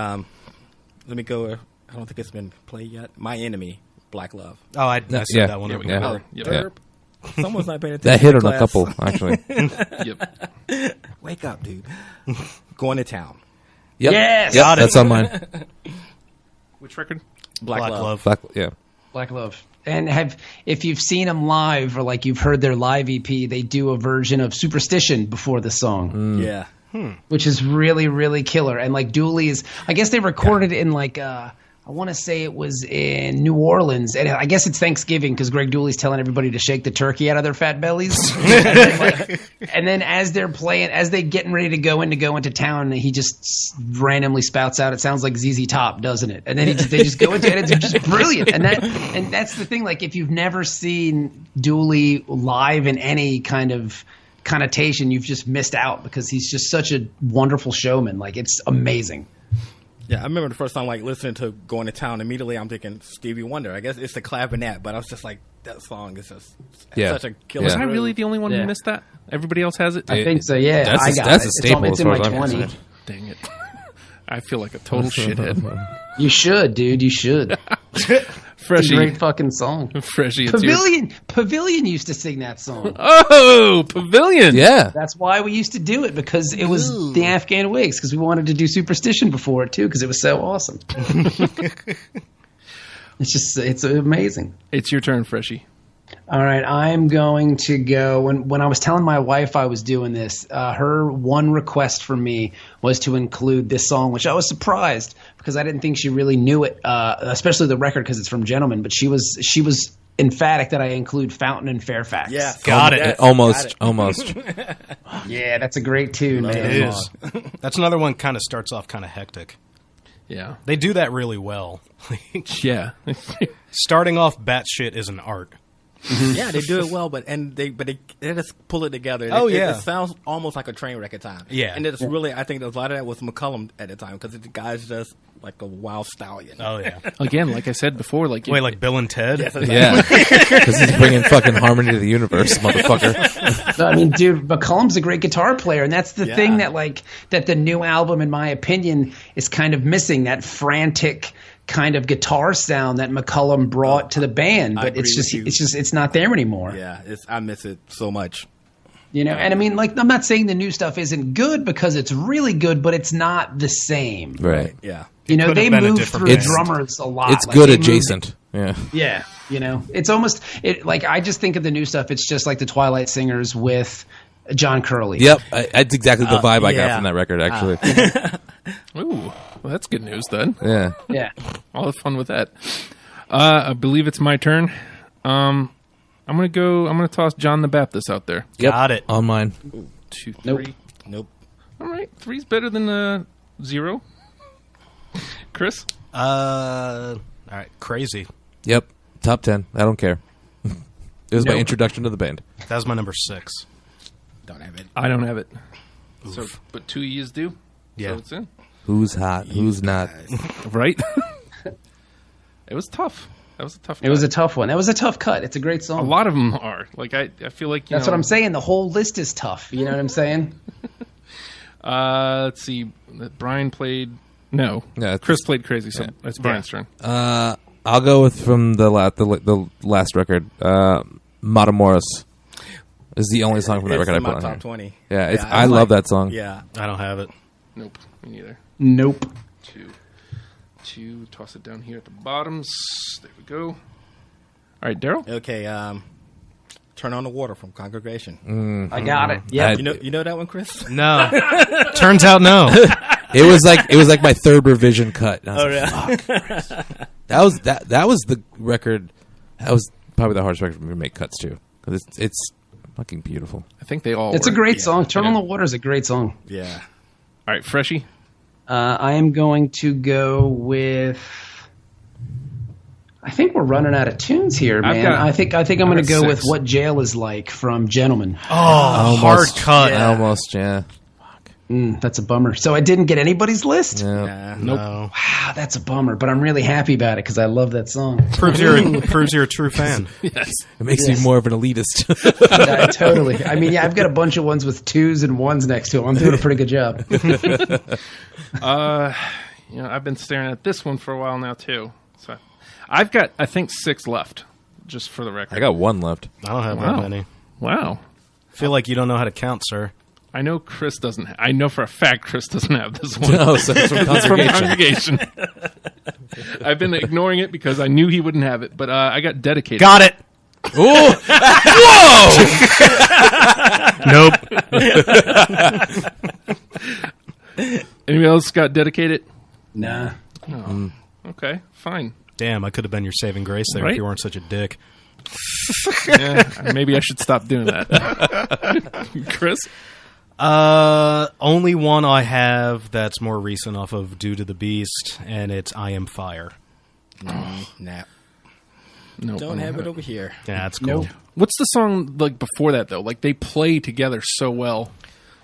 Let me go. I don't think it's been played yet. My Enemy, Black Love. Oh, I said yeah. that one. Yeah, over we there. got Oh, it. Yep. derp. Someone's not paying attention. That hit to on a class. couple actually. Yep. Wake up, dude. Going to town. Yep. Yes! Yep, Got it. that's on mine. Which record? Black Love. Black, yeah. Black Love. And if you've seen them live or like you've heard their live EP, they do a version of Superstition before the song, Yeah. which is really, really killer. And like Dooley is, I guess they recorded it in like, I want to say it was in New Orleans, and I guess it's Thanksgiving because Greg Dooley's telling everybody to shake the turkey out of their fat bellies. and then as they're playing, as they getting ready to go into town, he just randomly spouts out, "It sounds like ZZ Top, doesn't it?" And then they just go into it. It's just brilliant. And that's the thing. Like if you've never seen Dooley live in any kind of connotation, you've just missed out because he's just such a wonderful showman. Like it's amazing. Yeah, I remember the first time like listening to Going to Town. Immediately, I'm thinking Stevie Wonder. I guess it's the clavinet, but I was just like, that song is just such a killer. Was I really the only one who missed that? Everybody else has it? I think so. Yeah, That's that's a staple It's as in far my as I'm 20. concerned. Dang it. I feel like a total shithead. You should, dude. You should. It's a Freshie. great fucking song. Freshie, it's yours. Pavilion used to sing that song. Oh, Pavilion. Yeah. That's why we used to do it, because it was the Afghan Whigs, because we wanted to do Superstition before it too, because it was so awesome. It's amazing. It's your turn, Freshie. All right, I'm going to go. When I was telling my wife I was doing this, her one request from me was to include this song, which I was surprised because I didn't think she really knew it, especially the record because it's from Gentleman. But she was emphatic that I include Fountain and Fairfax. Yeah, Got it. Yes, Almost. Yeah, that's a great tune, man. It is. That's another one kind of starts off kind of hectic. Yeah. They do that really well. Yeah. Starting off batshit is an art. Yeah, they do it well, but they just pull it together. Oh, It yeah. sounds almost like a train wreck at times. Yeah. and it's really, I think there's a lot of that with McCullum at the time because the guy's just like a wild stallion. Oh, yeah. Again, like I said before, like Wait, like Bill and Ted? Yes, exactly. Yeah. Because he's bringing fucking harmony to the universe, motherfucker. I mean, dude, McCullum's a great guitar player, and that's the Yeah. thing that the new album, in my opinion, is kind of missing, that frantic kind of guitar sound that McCullum brought to the band. I But agree with you. it's not there anymore. Yeah, I miss it so much. You know, and I mean, like, I'm not saying the new stuff isn't good because it's really good, but it's not the same. Right. Yeah, You know, could they have been a move different through band. drummers a lot. It's Like, good they moved adjacent. Yeah. Yeah, you know, it's almost like I just think of the new stuff. It's just like the Twilight Singers with John Curley. Yep. That's exactly the vibe I got yeah. from that record, actually. ooh, well, that's good news then. Yeah. Yeah. I'll have fun with that. I believe it's my turn. I'm gonna toss John the Baptist out there. Yep. Got it. On mine. 2, 3. Nope. nope. All right, 3's better than 0. Chris. All right. Crazy. Yep. Top 10. I don't care. It was my Nope. introduction to the band. That was my number 6. Don't have it. I don't have it. So, but 2 years do. Yeah. So it's in. Who's hot? Who's not? Right. It was tough. That was a tough. It was a cut. tough one. That was a tough cut. It's a great A song. lot of them are like I feel like That's what I'm saying. The whole list is tough. You know what I'm saying? Let's see. Brian played. No, Yeah, Chris played Crazy. So it's Brian's turn. I'll go with from the last record. Matamoros is the only song from that It's record I in put my on top here. 20. Yeah, I I love like- that song. Yeah, I don't have it. Nope, me neither. Nope. 2. Toss it down here at the bottoms. There we go. All right, Daryl. okay. Turn on the Water from Congregation. I got it. Yeah. You know that one, Chris? No. Turns out no. It was like my third revision cut. And I was Oh, like, yeah. fuck, Chris. That was the record. That was probably the hardest record for me to make cuts to because it's fucking beautiful. I think they all. It's a were. great song. Turn on Yeah. the Water is a great song. Yeah. All right, Freshie. I am going to go with. I think we're running out of tunes here, man. I think I'm going to go with 6. What Jail Is Like from Gentleman. Oh, hard cut. Almost, yeah. That's a bummer. So I didn't get anybody's list? Yeah. Nope. No. Wow, that's a bummer. But I'm really happy about it because I love that song. Proves you're a true fan. Yes. It makes me more of an elitist. Yeah, totally. I mean, yeah, I've got a bunch of ones with 2s and 1s next to them. I'm doing a pretty good job. I've been staring at this one for a while now too. So I've got, I think, 6 left, just for the record. I got 1 left. I don't have Wow. that many. Wow. Feel like you don't know how to count, sir. I know Chris doesn't. I know for a fact Chris doesn't have this one. No, so it's from It's from Congregation. Congregation. I've been ignoring it because I knew he wouldn't have it, but I got dedicated. Got it. Whoa! Nope. Anybody else got dedicated? Nah. Oh. Okay, fine. Damn, I could have been your saving grace there Right? if you weren't such a dick. Yeah, maybe I should stop doing that. Chris? Only one I have that's more recent off of Due to the Beast, and it's I Am Fire. Nah. No, Don't have it over here. Yeah, that's cool. Nope. What's the song like before that though? Like they play together so well.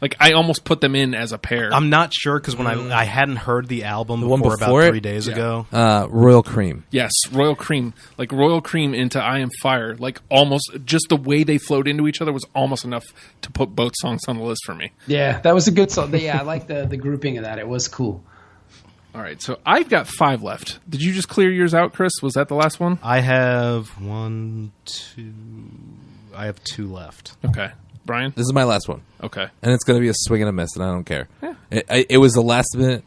Like I almost put them in as a pair. I'm not sure because when I hadn't heard the album one before before about it? 3 days Yeah. ago. Royal Cream. Yes, Royal Cream. Like Royal Cream into I Am Fire. Like almost just the way they flowed into each other was almost enough to put both songs on the list for me. Yeah, that was a good song. Yeah, I like the grouping of that. It was cool. All right, so I've got 5 left. Did you just clear yours out, Chris? Was that the last one? I have I have 2 left. Okay. Brian? This is my last one. Okay. And it's going to be a swing and a miss, and I don't care. It was the last minute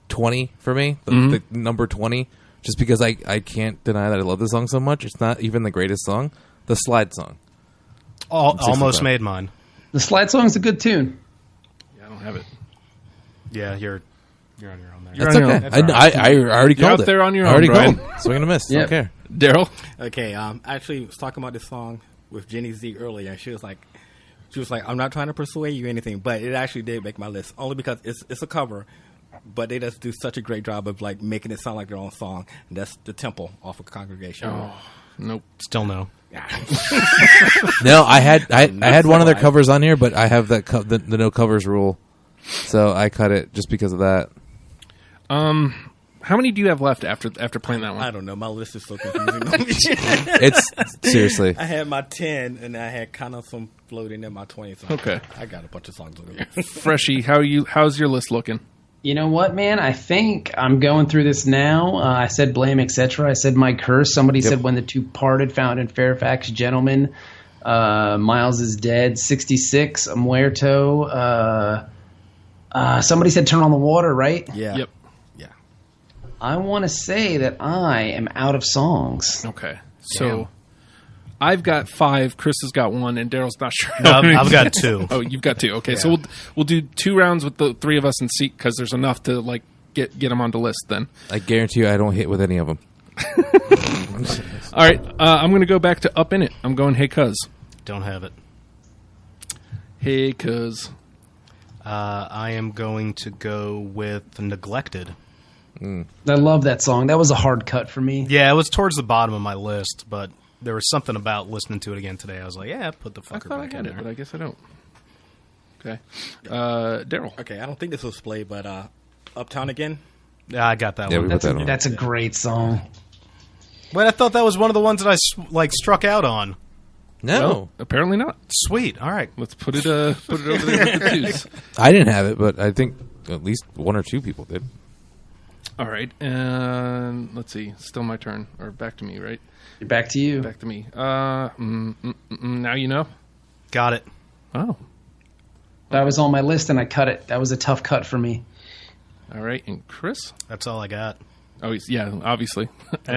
20 for me, the number 20, just because I can't deny that I love this song so much. It's not even the greatest song. The Slide song. Almost 65. made mine. The slide song's a good tune. Yeah, I don't have it. Yeah, you're on your own there. You're That's on your okay. own. I already You're called out it. there on your I already own, Brian. called it. Swing and a miss. Yep. Don't care. Daryl? Okay, I actually was talking about this song with Jenny Z earlier, and she was like, I'm not trying to persuade you or anything, but it actually did make my list, only because it's a cover, but they just do such a great job of like making it sound like their own song, and that's The Temple off of Congregation. Oh, nope. Still no. No, I had one of their covers on here, but I have that the no covers rule, so I cut it just because of that. How many do you have left after playing that I one? don't know. My list is so confusing. It's seriously. I had my 10, and I had kind of some floating in my 20. So Okay. I got a bunch of songs over here. Freshie, how's your list looking? You know what, man? I think I'm going through this now. I said Blame, etc. I said My Curse. Somebody said When the Two Parted, found in Fairfax, Gentlemen. Miles is Dead, 66, Muerto. Somebody said Turn on the Water, right? Yeah. Yep. Yeah. I want to say that I am out of songs. Okay. So I've got 5, Chris has got 1, and Daryl's not sure. No, I've got 2. Oh, you've got 2. Okay, so we'll do 2 rounds with the 3 of us in seat because there's enough to like get them on the list then. I guarantee you, I don't hit with any of them. All right, I'm going to go back to Up In It. I'm going Hey Cuz. Don't have it. Hey Cuz. I am going to go with Neglected. I love that song. That was a hard cut for me. Yeah, it was towards the bottom of my list, but there was something about listening to it again today. I was like, yeah, put the I fucker thought I back in had it, there. but I guess I don't. Okay. Daryl. Okay, I don't think this was played, but Uptown Again. Yeah, I got that Yeah, one. we put that on. That's a great song. Wait, I thought that was one of the ones that I struck out on. No, Well, apparently not. Sweet. All right. Let's put it over there with the 2s. I didn't have it, but I think at least 1 or 2 people did. All right, and let's see. Still my turn, or back to me, right? Back to you. Back to me. Now you know. Got it. Oh, That was on my list, and I cut it. That was a tough cut for me. all right. And Chris? That's all I got. Oh, yeah, obviously. All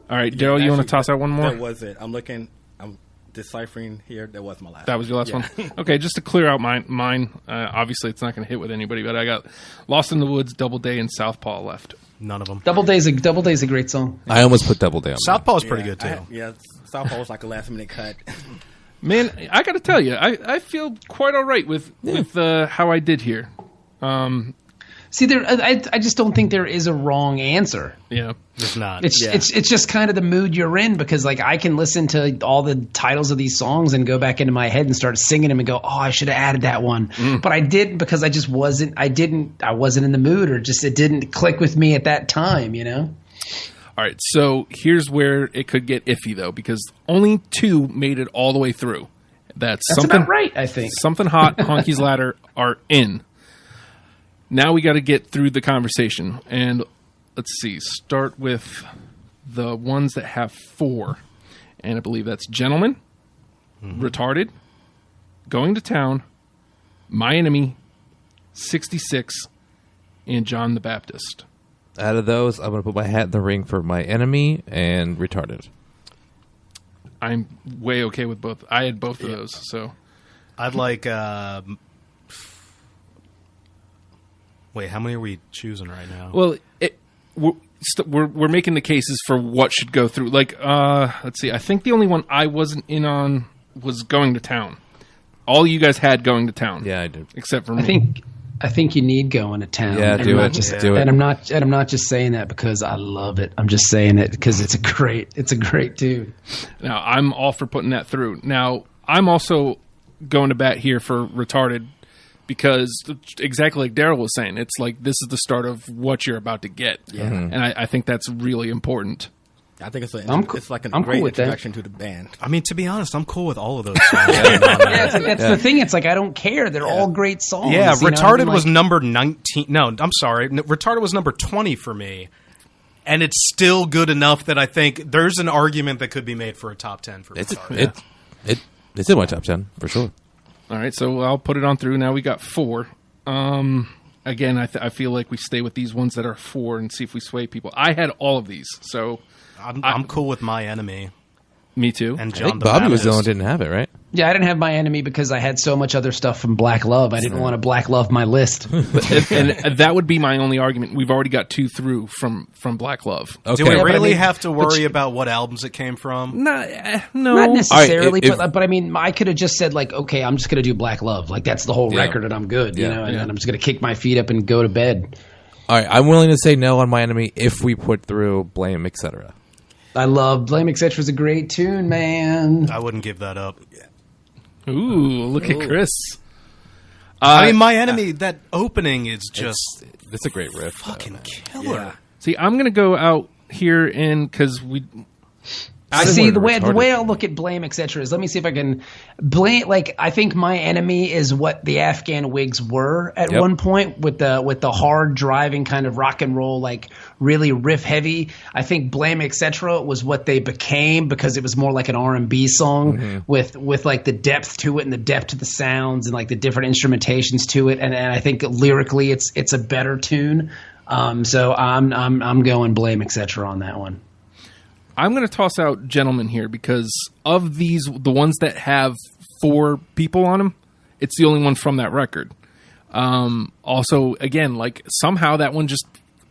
right, Daryl, you want to toss out one more? That was it. I'm deciphering here. That was my last. That was your last Yeah. one? Okay, just to clear out mine, obviously it's not going to hit with anybody, but I got Lost in the Woods, Double Day, and Southpaw left. None of them. Double Day's a great song. I almost put Double Down. Southpaw's pretty good, too. Southpaw was like a last minute cut. Man, I got to tell you, I feel quite all right with how I did here. See, I just don't think there is a wrong answer. Yeah. It's not. It's just kind of the mood you're in, because like I can listen to all the titles of these songs and go back into my head and start singing them and go, oh, I should have added that one, but I didn't, because I just wasn't. I wasn't in the mood, or just it didn't click with me at that time. You know. All right, so here's where it could get iffy, though, because only 2 made it all the way through. That's something about right, I think. Something Hot, Honky's Ladder are in. Now we got to get through the conversation, and let's see. Start with the ones that have 4, and I believe that's Gentleman, Retarded, Going to Town, My Enemy, 66, and John the Baptist. Out of those, I'm going to put my hat in the ring for My Enemy and Retarded. I'm way okay with both. I had both of those, so I'd like. Wait, how many are we choosing right now? well, we're making the cases for what should go through. Like, let's see. I think the only one I wasn't in on was Going to Town. All you guys had Going to Town. Yeah, I did. Except for me. I think you need Going to Town. Yeah, And do I'm it. not just- Do it. And I'm not just saying that because I love it. I'm just saying it because it's a great tune. Now, I'm all for putting that through. Now, I'm also going to bat here for Retarded because exactly like Daryl was saying, it's like this is the start of what you're about to get. Yeah. And I think that's really important. I think it's like a I'm great cool with that. introduction to the band. I mean, to be honest, I'm cool with all of those songs. That's the thing. It's like I don't care. They're all great songs. Yeah, you know? Retarded I'm was like- number 19. No, I'm sorry. Retarded was number 20 for me. And it's still good enough that I think there's an argument that could be made for a top 10 for Retarded. It's in my top 10, for sure. All right, so I'll put it on through. Now we got 4. Again, I feel like we stay with these ones that are 4 and see if we sway people. I had all of these, so I'm cool with My Enemy me too. and I John think the Bobby was the one Baptist. who didn't have it, right? Yeah, I didn't have My Enemy because I had so much other stuff from Black Love. I didn't want to Black Love my list. and that would be my only argument. We've already got 2 through from Black Love. Okay. Do we but I really mean- have to worry about what albums it came from? No. Not necessarily, if- but I mean, I could have just said like, okay, I'm just going to do Black Love. Like that's the whole Yeah. record, and I'm good. You Yeah. know, and I'm just going to kick my feet up and go to bed. All right, I'm willing to say no on My Enemy if we put through Blame, etc. I love Blame Etc. is a great tune, man. I wouldn't give that up. Ooh, look at Chris. I mean, My Enemy, that opening is just It's a great riff. fucking killer. Yeah. See, I'm going to go out here and because we. I didn't see want the to way retard it. I look at Blame Etc. is let me see if I can blame. Like I think My Enemy is what the Afghan Whigs were at Yep. one point with the hard driving kind of rock and roll, like really riff heavy. I think Blame Etc. was what they became because it was more like an R&B song with like the depth to it and the depth to the sounds and like the different instrumentations to it. And I think lyrically it's a better tune. So I'm going Blame Etc. on that one. I'm going to toss out Gentlemen here because of these, the ones that have 4 people on them, it's the only one from that record. Also, again, like somehow that one just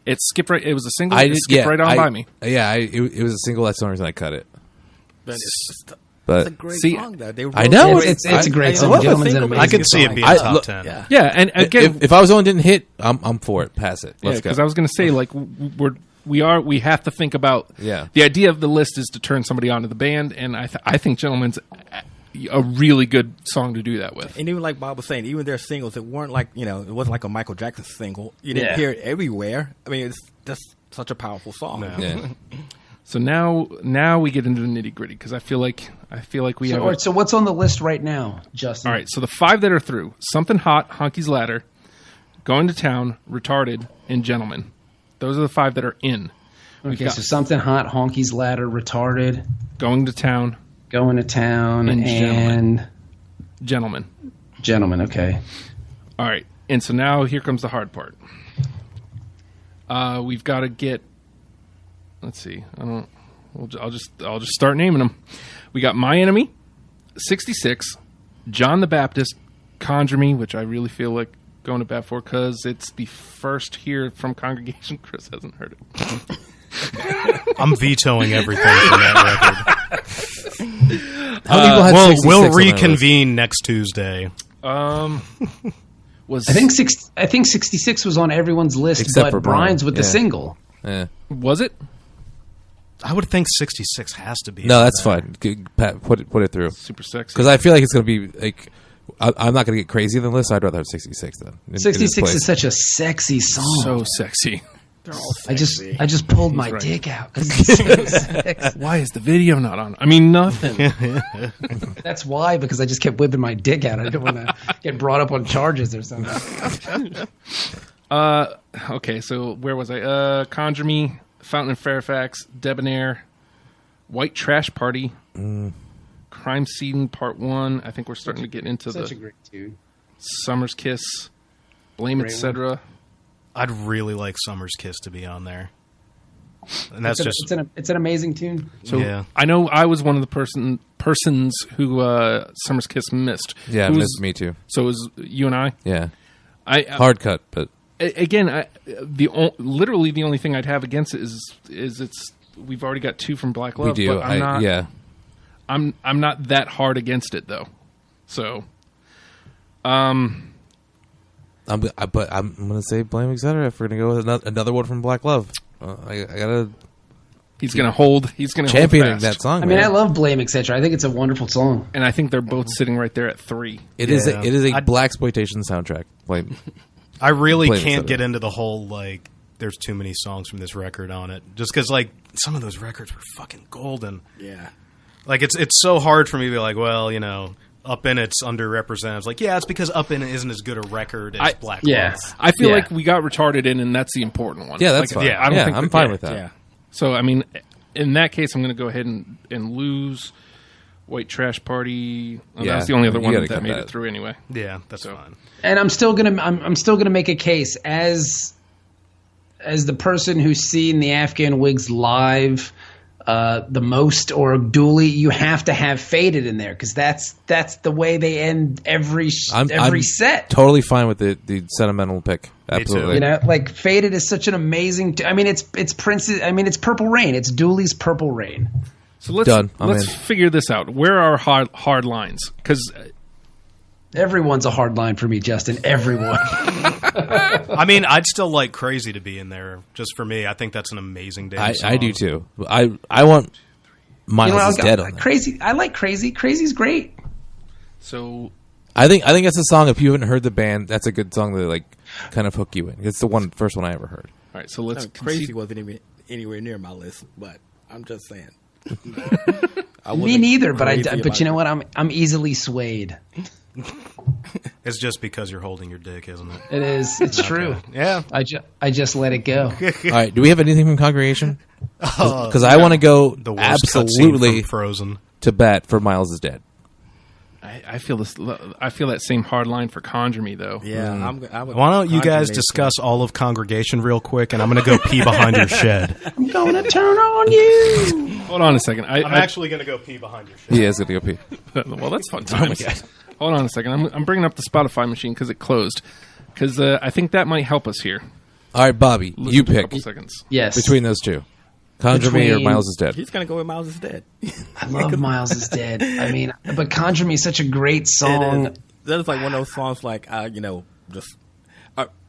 it skipped right. It was a single. It skipped right on by me. Yeah, it was a single. That's the only reason I cut it. But it's a But great See, song, though. They I know. wrote- It's a great I song. love the Gentlemen's an single, amazing I could see it song. being I- top look- 10. Yeah. Yeah, and again, if I was the one who didn't hit, I'm for it. Pass it. Let's go. because I was going to say like we have to think about the idea of the list is to turn somebody onto the band, and I think Gentlemen's a really good song to do that with. And even like Bob was saying, even their singles, it weren't like, it wasn't like a Michael Jackson single. You didn't Yeah. hear it everywhere. I mean, it's just such a powerful song. Yeah. So now we get into the nitty gritty because I feel like we have. All right, so what's on the list right now, Justin? All right, so the 5 that are through: Something Hot, Honky's Ladder, Going to Town, Retarded, and Gentlemen. Those are the 5 that are in. We've Okay, got so Something Hot, Honky's Ladder, Retarded, Going to Town, Going to Town, And and Gentlemen. Gentlemen. Okay. All right, and so now here comes the hard part. We've got to get. Let's see. I'll just start naming them. We got My Enemy, 66, John the Baptist, Conjure Me, which I really feel like going to bat for because it's the first here from Congregation. Chris hasn't heard it. I'm vetoing everything from that record. How many people had 66 We'll on that list? reconvene next Tuesday. Was I think 66 was on everyone's list, Except but for Brian, Brian's with the yeah. single. Yeah. was it I would think 66 has to be. No, on that's there. fine. Pat, put it through. super sexy? Because I feel like it's going to be like I'm not going to get crazy on the list. I'd rather have 66 then. in this 66 place. is such a sexy song. so sexy. They're all I sexy. just pulled my right. dick out 'cause it's so sexy. Why is the video not on? I mean, nothing. That's why, because I just kept whipping my dick out. I didn't want to get brought up on charges or something. Okay, so where was I? Conjure Me, Fountain in Fairfax, Debonair, White Trash Party, Crime Scene Part 1. I think we're starting to get into Such the a great tune. Summer's Kiss, Blame Great Etc., I'd really like Summer's Kiss to be on there. And that's it's an amazing tune. So yeah. I know I was one of the persons who Summer's Kiss missed. Yeah, Who missed me too. So it was you and I. Yeah, I hard cut, but again, literally the only thing I'd have against it is we've already got 2 from Black Love. we do. But I'm not. Yeah, I'm not that hard against it though. So, but I'm gonna say Blame Etc. If we're gonna go with another one from Black Love. I gotta. He's gonna hold. He's gonna championing hold fast. that song. I mean, man. I love Blame Etc. I think it's a wonderful song. And I think they're both sitting right there at 3. It is Yeah. a blaxploitation soundtrack. Blame. I really Blame can't Etc. get into the whole, like, there's too many songs from this record on it. Just because, like, some of those records were fucking golden. Yeah. Like, it's so hard for me to be like, well, you know, Up In It's underrepresented. It's like, yeah, it's because Up In It isn't as good a record as Black yeah. Love. I feel Yeah. like we got retarded in, and that's the important one. Yeah, that's Like, fine. yeah, I don't think I'm that- fine with that. Yeah. So I mean, in that case, I'm going to go ahead and lose White Trash Party. Well, Yeah, that's the only other you one gotta that cut made that. it through anyway. Yeah, that's fine. And I'm still gonna make a case as the person who's seen the Afghan Whigs live the most, or Dooley, you have to have Faded in there because that's the way they end every I'm set. Totally fine with the sentimental pick. Absolutely. You know, like Faded is such an amazing. I mean, it's Prince's. I mean, it's Purple Rain. It's Dooley's Purple Rain. So let's Done. I'm in. figure this out. Where are hard lines? Because Everyone's a hard line for me, Justin. Everyone. I mean, I'd still like Crazy to be in there, just for me. I think that's an amazing damn song. I do too. I want Miles is Dead on there. Crazy. I like Crazy. Crazy's great. so I think that's a song. If you haven't heard the band, that's a good song to like kind of hook you in. It's the first one I ever heard. all right. So let's Crazy concede- wasn't even anywhere near my list, but I'm just saying. Me neither. But crazy but you know about what? I'm easily swayed. It's just because you're holding your dick, isn't it? It is. It's true. Yeah. I just let it go. All right. Do we have anything from Congregation? Because I want to go The worst cutscene absolutely from Frozen. to bat for Miles is Dead. I feel this. I feel that same hard line for Conjure Me though. Yeah, I would Why don't you guys conjure discuss all of Congregation real quick, and I'm going to go pee behind your shed. I'm gonna turn on you. Hold on a second. I'm actually going to go pee behind your shed. He is going to go pee. well, that's fun times. Hold on a second. I'm bringing up the Spotify machine because it closed. Because I think that might help us here. All right, Bobby, Listen you to a pick couple seconds. Yes. between those two. Conjure Me or Between- Miles is Dead. He's gonna go with Miles is Dead. I love Miles is Dead. I mean, but Conjure Me is such a great song. That is like one of those songs. Like just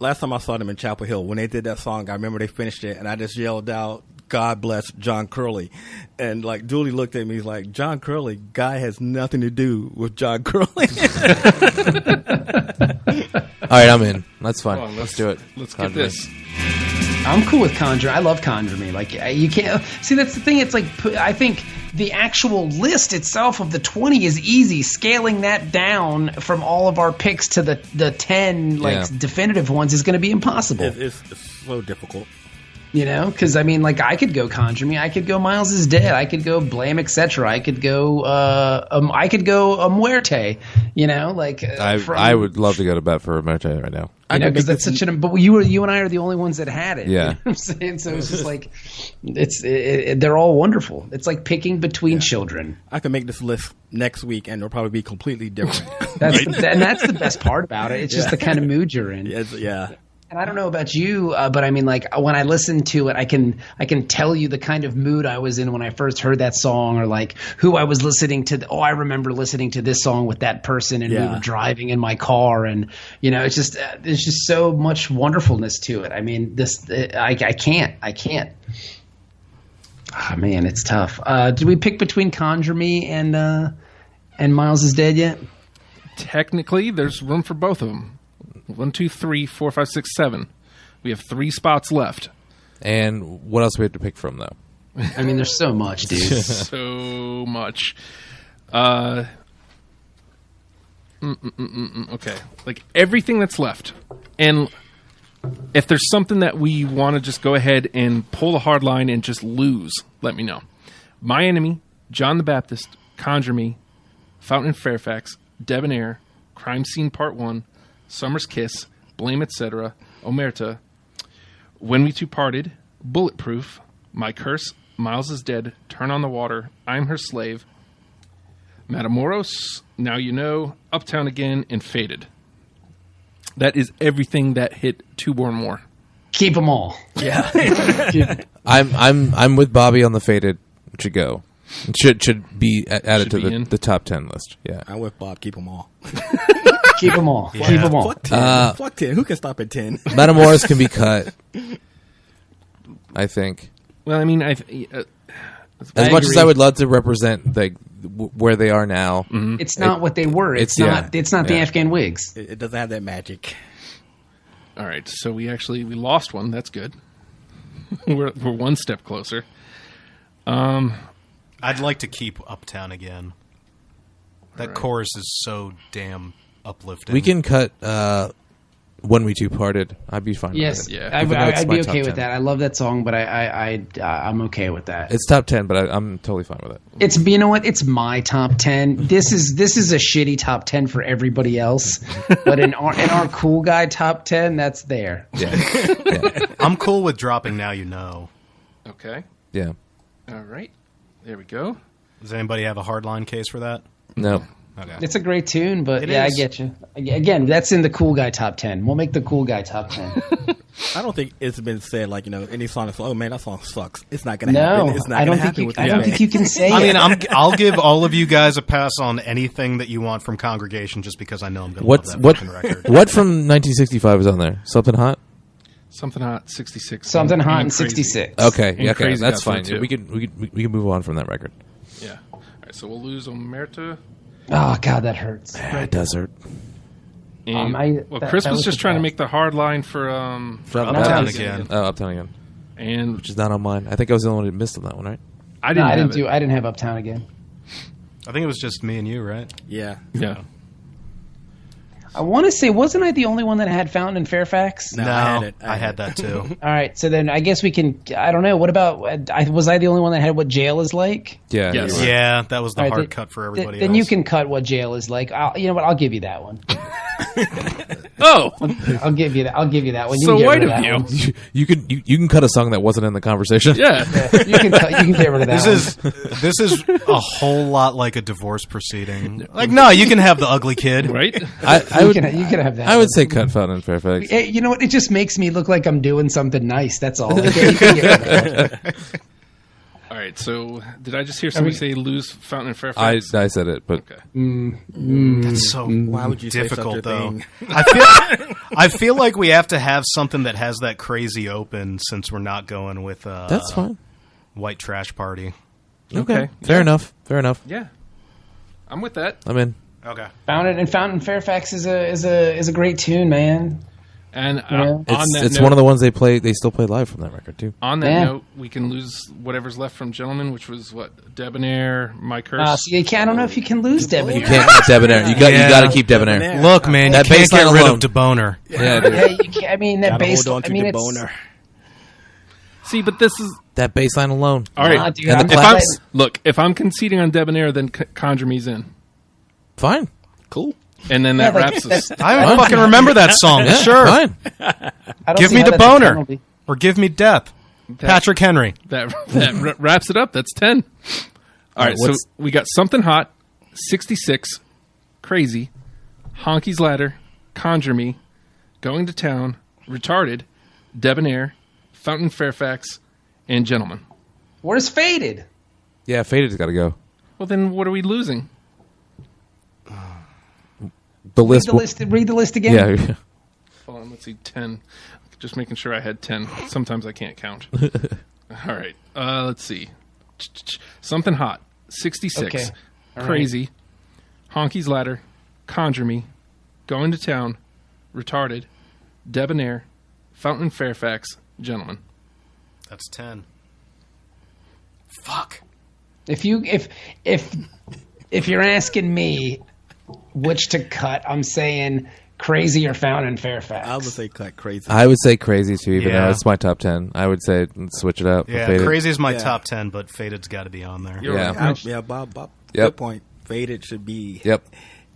last time I saw them in Chapel Hill when they did that song, I remember they finished it, and I just yelled out, "God bless John Curley," and like Dooley looked at me, he's like, "John Curley, guy has nothing to do with John Curley." All right, I'm in. That's fine. Hold on, let's do it. Let's Conjure get Me. this. I'm cool with Conjure. I love Conjure Me. Like you can't see that's the thing. It's like I think the actual list itself of the 20 is easy. Scaling that down from all of our picks to the 10 definitive ones is going to be impossible. it's so difficult. You know, because I mean, like I could go Conjure Me, I could go Miles is Dead, I could go Blame Etc. I could go Muerte. You know, like I would love to go to bat for Muerte right now. You know, because that's such an. But you and I are the only ones that had it. Yeah. You know what I'm saying, so it's just like they're all wonderful. It's like picking between children. I can make this list next week, and it'll probably be completely different. That's and that's the best part about it. It's just the kind of mood you're in. yeah. And I don't know about you, but I mean, like when I listen to it, I can tell you the kind of mood I was in when I first heard that song, or like who I was listening to. I remember listening to this song with that person, and we were driving in my car, and you know, it's just there's just so much wonderfulness to it. I mean, I can't. Ah, man, it's tough. Did we pick between Conjure Me and Miles is Dead yet? Technically, there's room for both of them. 1, 2, 3, 4, 5, 6, 7. We have 3 spots left. And what else do we have to pick from, though? I mean, there's so much, dude. So much. Okay. Like everything that's left. And if there's something that we want to just go ahead and pull the hard line and just lose, let me know. My Enemy, John the Baptist, Conjure Me, Fountain Fairfax, Debonair, Crime Scene Part 1, Summer's Kiss, Blame Etc., Omerta, When We Two Parted, Bulletproof, My Curse, Miles is Dead, Turn on the Water, I'm Her Slave, Matamoros, Now You Know, Uptown Again, and Faded. That is everything that hit Two Born More. Keep them all. Yeah. I'm with Bobby on the Faded. It should go. It should be added Should to be in. the top 10 list. Yeah. I'm with Bob. Keep them all. Keep them all. Yeah. Keep them all. Fuck 10. Fuck 10. Who can stop at 10? Matamoros can be cut. I think. Well, I mean, As much as I would love to represent where they are now, It's not what they were. It's not. It's not the Afghan Whigs. It doesn't have that magic. All right, so we lost one. That's good. we're one step closer. I'd like to keep Uptown Again. That chorus is so damn uplifting. we can cut When We Two Parted. I'd be fine Yes, with it. Yeah. Even though it's I'd my be top okay 10. with that. I love that song, but I'm okay with that. It's top 10, but I'm totally fine with it. It's, you know what? It's my top 10. This is a shitty top 10 for everybody else, but in our cool guy top 10, that's there. Yeah. I'm cool with dropping Now You Know. Okay. Yeah. All right. There we go. Does anybody have a hardline case for that? No. Okay. It's a great tune, but It yeah, is. I get you. Again, that's in the cool guy top 10. We'll make the cool guy top 10. I don't think it's been said like, any song is, oh man, that song sucks. It's not going to No, happen. It's not I going don't to think happen you. with I this don't band. think you can say I it. mean, I'll give all of you guys a pass on anything that you want from Congregation just because I know I'm going to love What's that what? fucking record. What from 1965 is on there? Something Hot. Something Hot, 66. Something Hot in and Crazy. 66. Okay. And Yeah. Okay. Crazy That's got fine. through, We too. can move on from that record. Yeah. All right, so we'll lose Omerta. Oh God, that hurts. It does hurt. And, That Chris was was just the trying to best. make the hard line for Uptown Again. Oh, Uptown Again. And Which is not on mine. I think I was the only one who missed on that one, right? I No, didn't. I didn't have Uptown Again. I think it was just me and you, right? Yeah. Yeah. I want to say, wasn't I the only one that had Fountain in Fairfax? No, I had that too. All right, so then I guess we can. I don't know. What about? Was I the only one that had what jail is like? Yeah. Yes. you're right. Yeah, that was the All right, hard then- cut for everybody Then else. you can cut what jail is like. You know what? I'll give you that one. Oh, I'll give you that. I'll give you that one. You so can get white rid of that you. one. You can cut a song that wasn't in the conversation. Yeah. You can get rid of that. This is a whole lot like a divorce proceeding. Like, no, you can have the ugly kid. Right? I would. You can have that. I one. would say cut Fountain in Fairfax. Hey, you know what? It just makes me look like I'm doing something nice. That's all. You can get rid of that one. All right, so did I just hear somebody say lose Fountain and I Fairfax? said it, but Okay. That's so Why would you say such a difficult, though. thing? I feel like we have to have something that has that crazy open since we're not going with that's fine. White Trash Party. Okay. Fair enough. Fair enough. Yeah. I'm with that. I'm in. Okay. Fountain Fairfax is a great tune, man. And Yeah. on that It's note, one of the ones they play. They still play live from that record too. on that Yeah. note, we can lose whatever's left from Gentlemen, which was what? Debonair, My Curse. So you can't. I don't know if you can lose Debonair. You can't cut Debonair. You Yeah. got to keep Debonair. Debonair. Look, man, That you can't bass line get rid alone. of DeBoner. Yeah, dude. Yeah, you can't. I mean, that Gotta bass. hold on to I mean, the it's. boner. See, but this is That bass line alone. all right. Nah, dude, And I'm the if glad I'm that- look, if I'm conceding on Debonair, then Conjure Me's in, Fine. Cool. and then that Yeah, wraps us. I fucking remember that song. Yeah, Sure. Fine. I don't Give see me how the that's a boner. penalty. Or give me death. Patrick Henry. That wraps it up. That's 10. All right, so what's- we got Something Hot, 66, Crazy, Honky's Ladder, Conjure Me, Going to Town, Retarded, Debonair, Fountain Fairfax, and Gentlemen. Where's Faded? Yeah, Faded's got to go. Well, then what are we losing? The list. Read the list again. Yeah. Hold on, let's see, 10. Just making sure I had 10. Sometimes I can't count. All right, let's see. Something Hot, 66, Okay. All Crazy, Honky's Ladder, Conjure Me, Going to Town, Retarded, Debonair, Fountain Fairfax, Gentlemen. That's 10. Fuck. If you're asking me which to cut, I'm saying Crazy or Fountain Fairfax. I would say cut Crazy. I would say Crazy too, even Yeah. though it's my top 10. I would say let's switch it up. Yeah, Faded. Crazy is my Yeah. top 10, but Faded's got to be on there. You're Yeah. right. Yeah, Bob. Yep. Good point. Faded should be. Yep.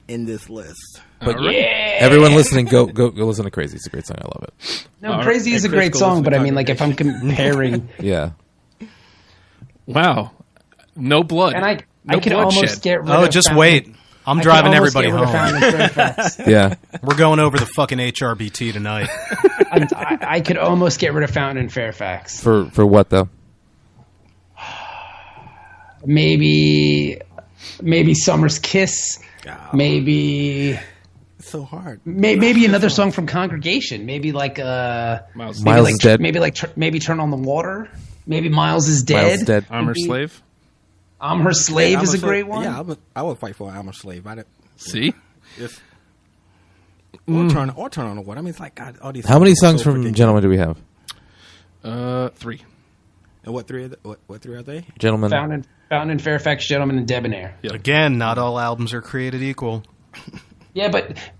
in this list. But All right. everyone listening, go listen to Crazy. It's a great song. I love it. No, Crazy is a Chris, great go song, listen but to I mean, like, if I'm comparing, Yeah. Wow. No blood. and no I could almost bloodshed. get rid Oh, of just Fountain- wait. I'm I could driving almost everybody get rid of home. Fountain and Fairfax. Yeah. We're going over the fucking HRBT tonight. I could almost get rid of Fountain and Fairfax. For what though? Maybe Summer's Kiss. Maybe It's so hard. maybe another song from Congregation. Maybe like Miles is Dead. Maybe Turn on the Water. Maybe Miles is Dead. Miles is Dead. Armor Slave. I'm Her Slave is a great one. Yeah, I would fight for I'm a Slave. See? Just, or turn on the water. I mean, it's like God. All these. How many songs so from ridiculous. Gentlemen do we have? 3. And what three? What three are they? Gentlemen. Fountain and Fairfax, Gentleman and Debonair. Again, not all albums are created equal. Yeah,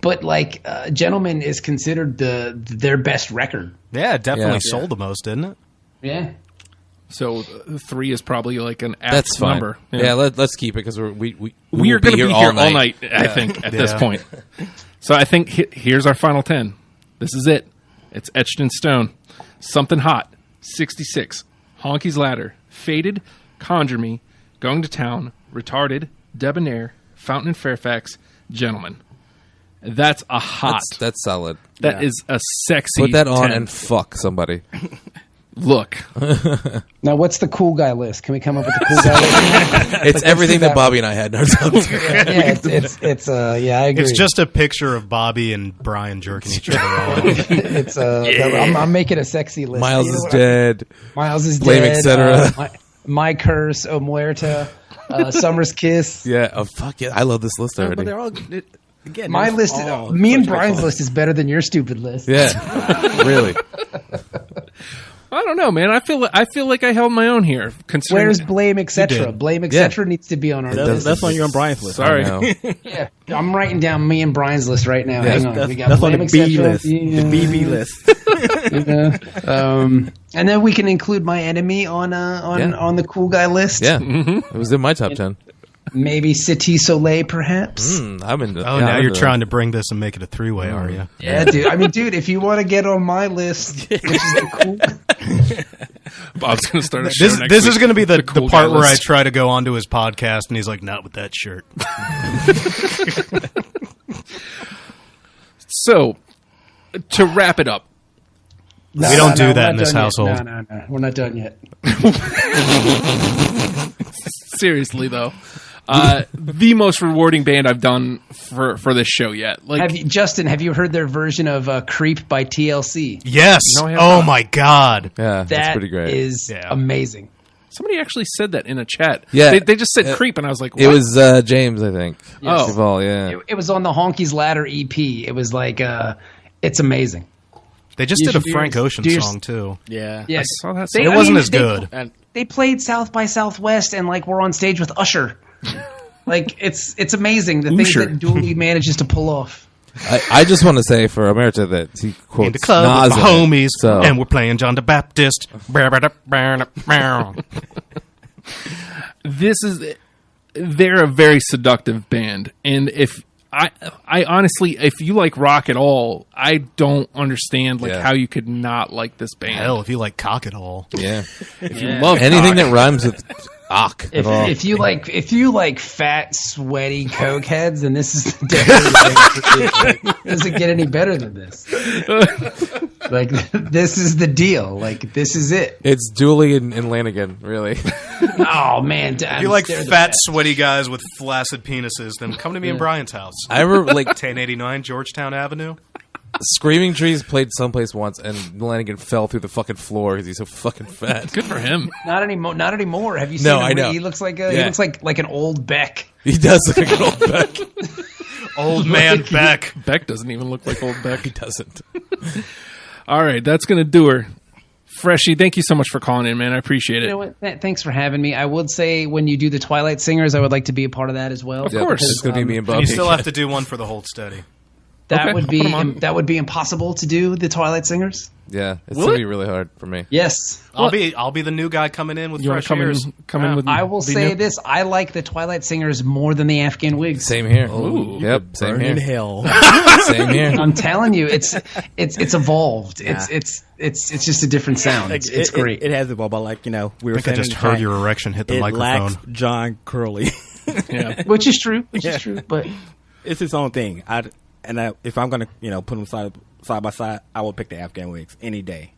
but like Gentleman is considered their best record. Yeah, it definitely Yeah. sold the most, didn't it? Yeah. So 3 is probably like an apt That's fine. number. Yeah, let's keep it because we We are going to be here all night, I think, at this Yeah. point. So I think here's our final 10. This is it. It's etched in stone. Something Hot, 66. Honky's Ladder, Faded, Conjure Me, Going to Town, Retarded, Debonair, Fountain and Fairfax, Gentlemen. That's a hot. That's solid. That is a sexy Put that on 10. and fuck somebody. Look. Now, what's the cool guy list? Can we come up with the cool guy list? It's everything that that Bobby and I had in our top 10. Yeah, it's yeah, I agree. It's just a picture of Bobby and Brian jerking each other off. it's I'm making a sexy list. Miles You know is what? dead. Miles is Blame, dead. etc. My Curse, O Muerta, Summer's Kiss. Yeah. Oh fuck yeah! I love this list But already. they're all again. My they're list, all me and such good Brian's songs. list is better than your stupid list. Yeah. Really. I don't know, man. I feel like I held my own here. Considering Where's Blame, You etc.? did. Blame, etc. needs to be on our list. That's on your Brian's list. Sorry. I know. Yeah, I'm writing down me and Brian's list right now. Hang on, we got That's on Blame, the B etc. list. The BB list. And then we can include My Enemy on the cool guy list. Yeah. It was in my top 10. Maybe Cité Soleil, perhaps. I'm into. Oh, yeah, now I'm you're into trying to bring this and make it a three-way, are you? Yeah, dude. I mean, dude, if you want to get on my list, which is the cool. Bob's going to start a show next This week. is going to be the cool part guy where I list. try to go onto his podcast, and he's like, "Not with that shirt." So, to wrap it up, No, We don't do we're that not in this done yet. household. No, we're not done yet. seriously though, the most rewarding band I've done for this show yet. Like, Justin, have you heard their version of "Creep" by TLC? Yes. No, I have Oh not. my God. Yeah, that's That pretty great. is Yeah. amazing. somebody actually said that in a chat. Yeah. They just said "creep," and I was like, what? It was James, I think. Oh. Duvall, yeah. It was on the Honky's Ladder EP. It was like, it's amazing. They just You did a should do Frank your- Ocean do your- song too. Yeah. Yeah, I saw that. They- It I wasn't mean, as good. And They played South by Southwest, and like we're on stage with Usher. Like it's amazing the things Usher. that Dooley manages to pull off. I just want to say for Emerita that he quotes In the club Nas with my in it, homies, so. and we're playing John the Baptist. They're a very seductive band, and if I honestly, if you like rock at all, I don't understand Yeah. how you could not like this band. Hell, if you like cock it all. Yeah. If you love Anything cock, that rhymes with "ock" at all. If you like fat, sweaty coke heads, then this is definitely doesn't get any better than this. Like this is the deal. Like this is it. It's Dooley and Lanigan, really. Oh man, If you like fat, sweaty guys with flaccid penises, then come to me in Brian's house. I remember, like, 1089 Georgetown Avenue. Screaming Trees played someplace once, and Lanigan fell through the fucking floor because he's so fucking fat. good for him. Not anymore. Not anymore. Have you seen No, him? I know. He looks like he Yeah. looks like an old Beck. He does look like an old Beck. Old man Beck. Beck doesn't even look like old Beck. He doesn't. All right, that's gonna do her. Freshie, thank you so much for calling in, man. I appreciate it. You know what? Thanks for having me. I would say when you do the Twilight Singers, I would like to be a part of that as well. Of course. It's going to be me and And Bobby. you still have to do one for the Hold Steady. That Okay, would I'll put 'em on. that would be impossible to do. The Twilight Singers. Yeah, it's Will gonna it? be really hard for me. Yes. I'll be the new guy coming in with You want fresh to ears. come in with? I will the say new- this: I like the Twilight Singers more than the Afghan Whigs. Same here. Ooh. Yep, same Burn in here. hell. Same here. I'm telling you, it's evolved. It's just a different sound. It's great. It has evolved, but like we were I think I saying just in the heard chat, your erection hit the it microphone. lacks John Curley. Yeah. Which is true. But It's his own thing. If I'm gonna put them side by side, I will pick the Afghan Whigs any day.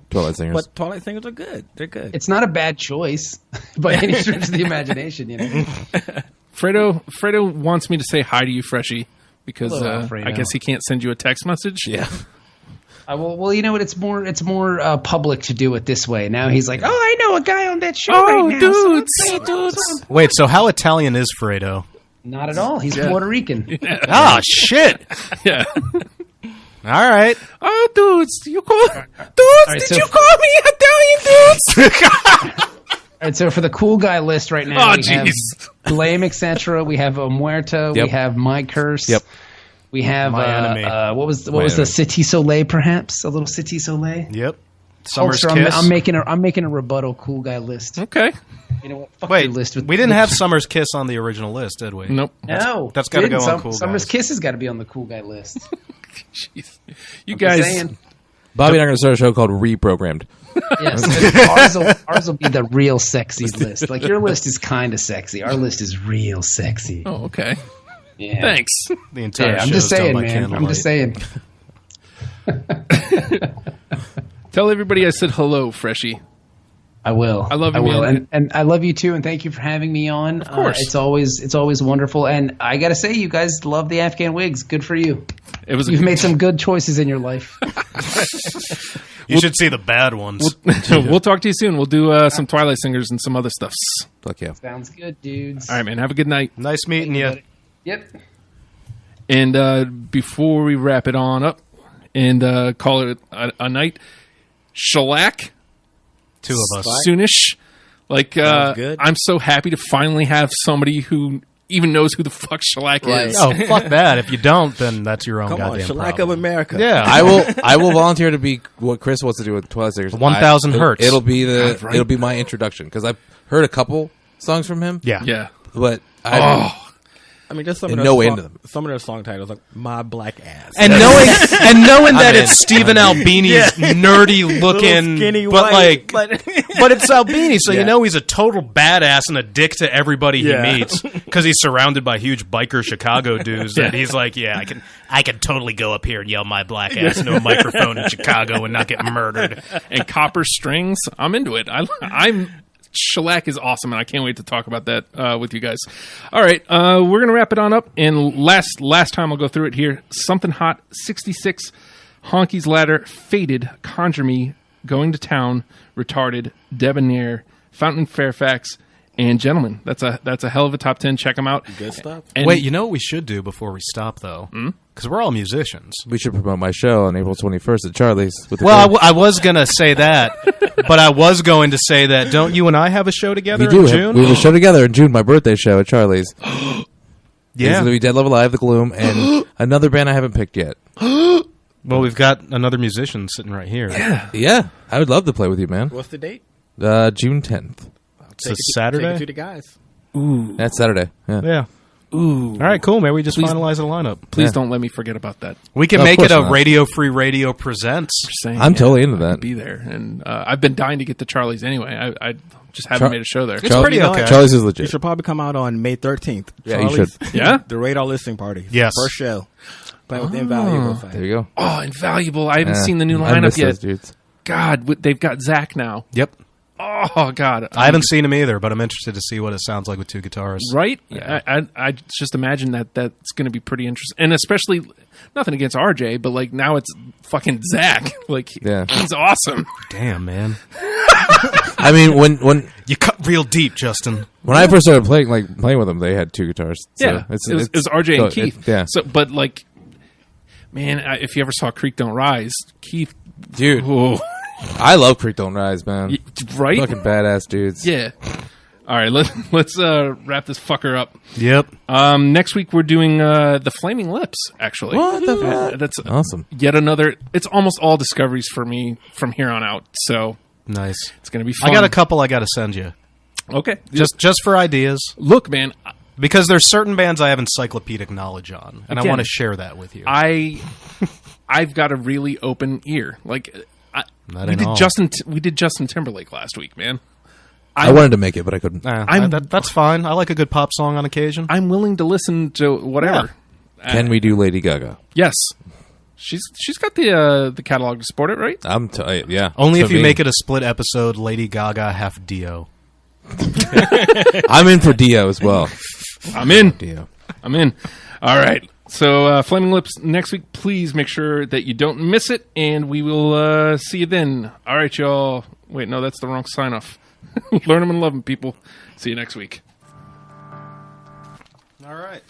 Twilight Singers. But Twilight Singers are good. They're good. it's not a bad choice by any stretch of the imagination. Fredo wants me to say hi to you, Freshie, because Hello, Alfredo. I guess he can't send you a text message. yeah. Well, you know what? It's more public to do it this way. Now he's like, oh, I know a guy on that show Oh, right now. dudes. Wait, so how Italian is Fredo? Not at all. He's Puerto Rican. Ah, shit. Yeah. All right. Oh, dudes, did you so- call me Italian dudes? All right, so for the cool guy list right now, Oh, we have jeez. Blame Etc. We have Omuerta. Yep. We have My Curse. Yep. We have My Enemy. what was My the Enemy. City Soleil? Perhaps a little City Soleil. Yep. Summer's Hulkster, Kiss. I'm making a rebuttal cool guy list. Okay. You know what? Fuck Wait, your list with we didn't have Summer's Kiss on the original list, did we? Nope. No, that's gotta didn't. go on Cool Summer's Guys. Kiss has got to be on the cool guy list. Jeez. You Just guys. saying. Bobby and I are going to start a show called Reprogrammed. Yes, ours will be the real sexy list. Like your list is kind of sexy. Our list is real sexy. Oh, okay. Yeah. Thanks. The entire Yeah, I'm show's just saying, done by man. I'm just saying. Tell everybody I said hello, Freshie. I will. I love you, I will. man. And I love you too. And thank you for having me on. Of course. it's always wonderful. And I got to say, you guys love the Afghan Whigs. Good for you. It was. You've made some good choices in your life. You should see the bad ones. We'll talk to you soon. We'll do some Twilight Singers and some other stuffs. Fuck yeah. Sounds good, dudes. All right, man. Have a good night. Nice meeting you. Yep. And before we wrap it on up and call it a night, shellac Two of us. soonish. Like Sounds good. I'm so happy to finally have somebody who even knows who the fuck shellac is. Oh, fuck that. If you don't, then that's your own Come on, goddamn shellac problem. of America. Yeah. I will volunteer to be what Chris wants to do with Twilight Singers. 1,000 hertz. It'll be God, right? it'll be my introduction because I've heard a couple songs from him. Yeah. Yeah. But I I mean, just some And of no their end to them. some of their song titles like "My Black Ass." And knowing that in. it's Stephen Albini's nerdy looking, skinny but white, like, but but it's Albini, so you Yeah. know he's a total badass and a dick to everybody Yeah. he meets because he's surrounded by huge biker Chicago dudes. Yeah. And he's like, yeah, I can totally go up here and yell my black ass into a microphone in Chicago and not get murdered. And copper strings, I'm into it. I'm shellac is awesome, and I can't wait to talk about that with you guys. All right, we're gonna wrap it on up, and last time I'll go through it here. Something Hot 66, Honky's Ladder, Faded, Conjure Me, Going to Town, Retarded, Debonair, Fountain Fairfax, and Gentlemen. That's a hell of a top 10. Check them out. good stuff. And Wait, you know what we should do before we stop, though? Because we're all musicians. we should promote my show on April 21st at Charlie's. With the Well, crew. I was going to say that, but I was going to say that. Don't you and I have a show together we do. in June? We have a show together in June. My birthday show at Charlie's. It's Yeah. going to be Dead Love Alive, The Gloom, and another band I haven't picked yet. Well, we've got another musician sitting right here. Yeah, I would love to play with you, man. What's the date? June 10th. It's a Take it Saturday? to the guys. That's Saturday. Yeah. Yeah. Ooh, All right, cool. Maybe we just finalize a lineup. please Yeah. don't let me forget about that. We can Of make it course a not. Radio Free Radio Presents. Just saying, I'm totally into that. Be there, and I've been dying to get to Charlie's anyway. I just haven't made a show there. It's pretty You know okay. what? Charlie's is You legit. should probably come out on May 13th. Yeah, you Charlie's- Yeah? The Radar Listening Party. Yes. First show. Playing with the Invaluable side. There you go. Oh, Invaluable! I haven't Yeah. seen the new I lineup miss yet. those dudes. God, they've got Zach now. Yep. Oh God, I haven't seen him either, but I'm interested to see what it sounds like with two guitars. Right? I just imagine that's going to be pretty interesting, and especially nothing against RJ, but like now it's fucking Zach. Like Yeah. he's awesome. Damn, man. I mean, when You cut real deep, Justin. I first started playing with them, they had two guitars. So Yeah, it was RJ and Keith. yeah, So, but like, man, if you ever saw Creek Don't Rise, Keith, dude, oh, I love Creek Don't Rise, man. right? Fucking badass dudes. Yeah. All right, let's wrap this fucker up. Yep. Next week we're doing the Flaming Lips. Actually, What the fuck? That's Awesome. yet another. It's almost all discoveries for me from here on out. So Nice. it's gonna be fun. I got a couple I got to send you. Okay, Just for ideas. look, man. Because there's certain bands I have encyclopedic knowledge on, and I Again, want to share that with you. I've got a really open ear. Like That we ain't did all. We did Justin Timberlake last week, man. I wanted to make it, but I couldn't. That's fine. I like a good pop song on occasion. I'm willing to listen to whatever. Can we do Lady Gaga? Yes, she's got the catalog to support it, right? Yeah. Only To if you me. make it a split episode, Lady Gaga, half Dio. I'm in for Dio as well. I'm in. Dio. I'm in. All right. So, Flaming Lips next week. Please make sure that you don't miss it, and we will see you then. All right, y'all. Wait, no, that's the wrong sign off. Learn them and love them, people. See you next week. All right.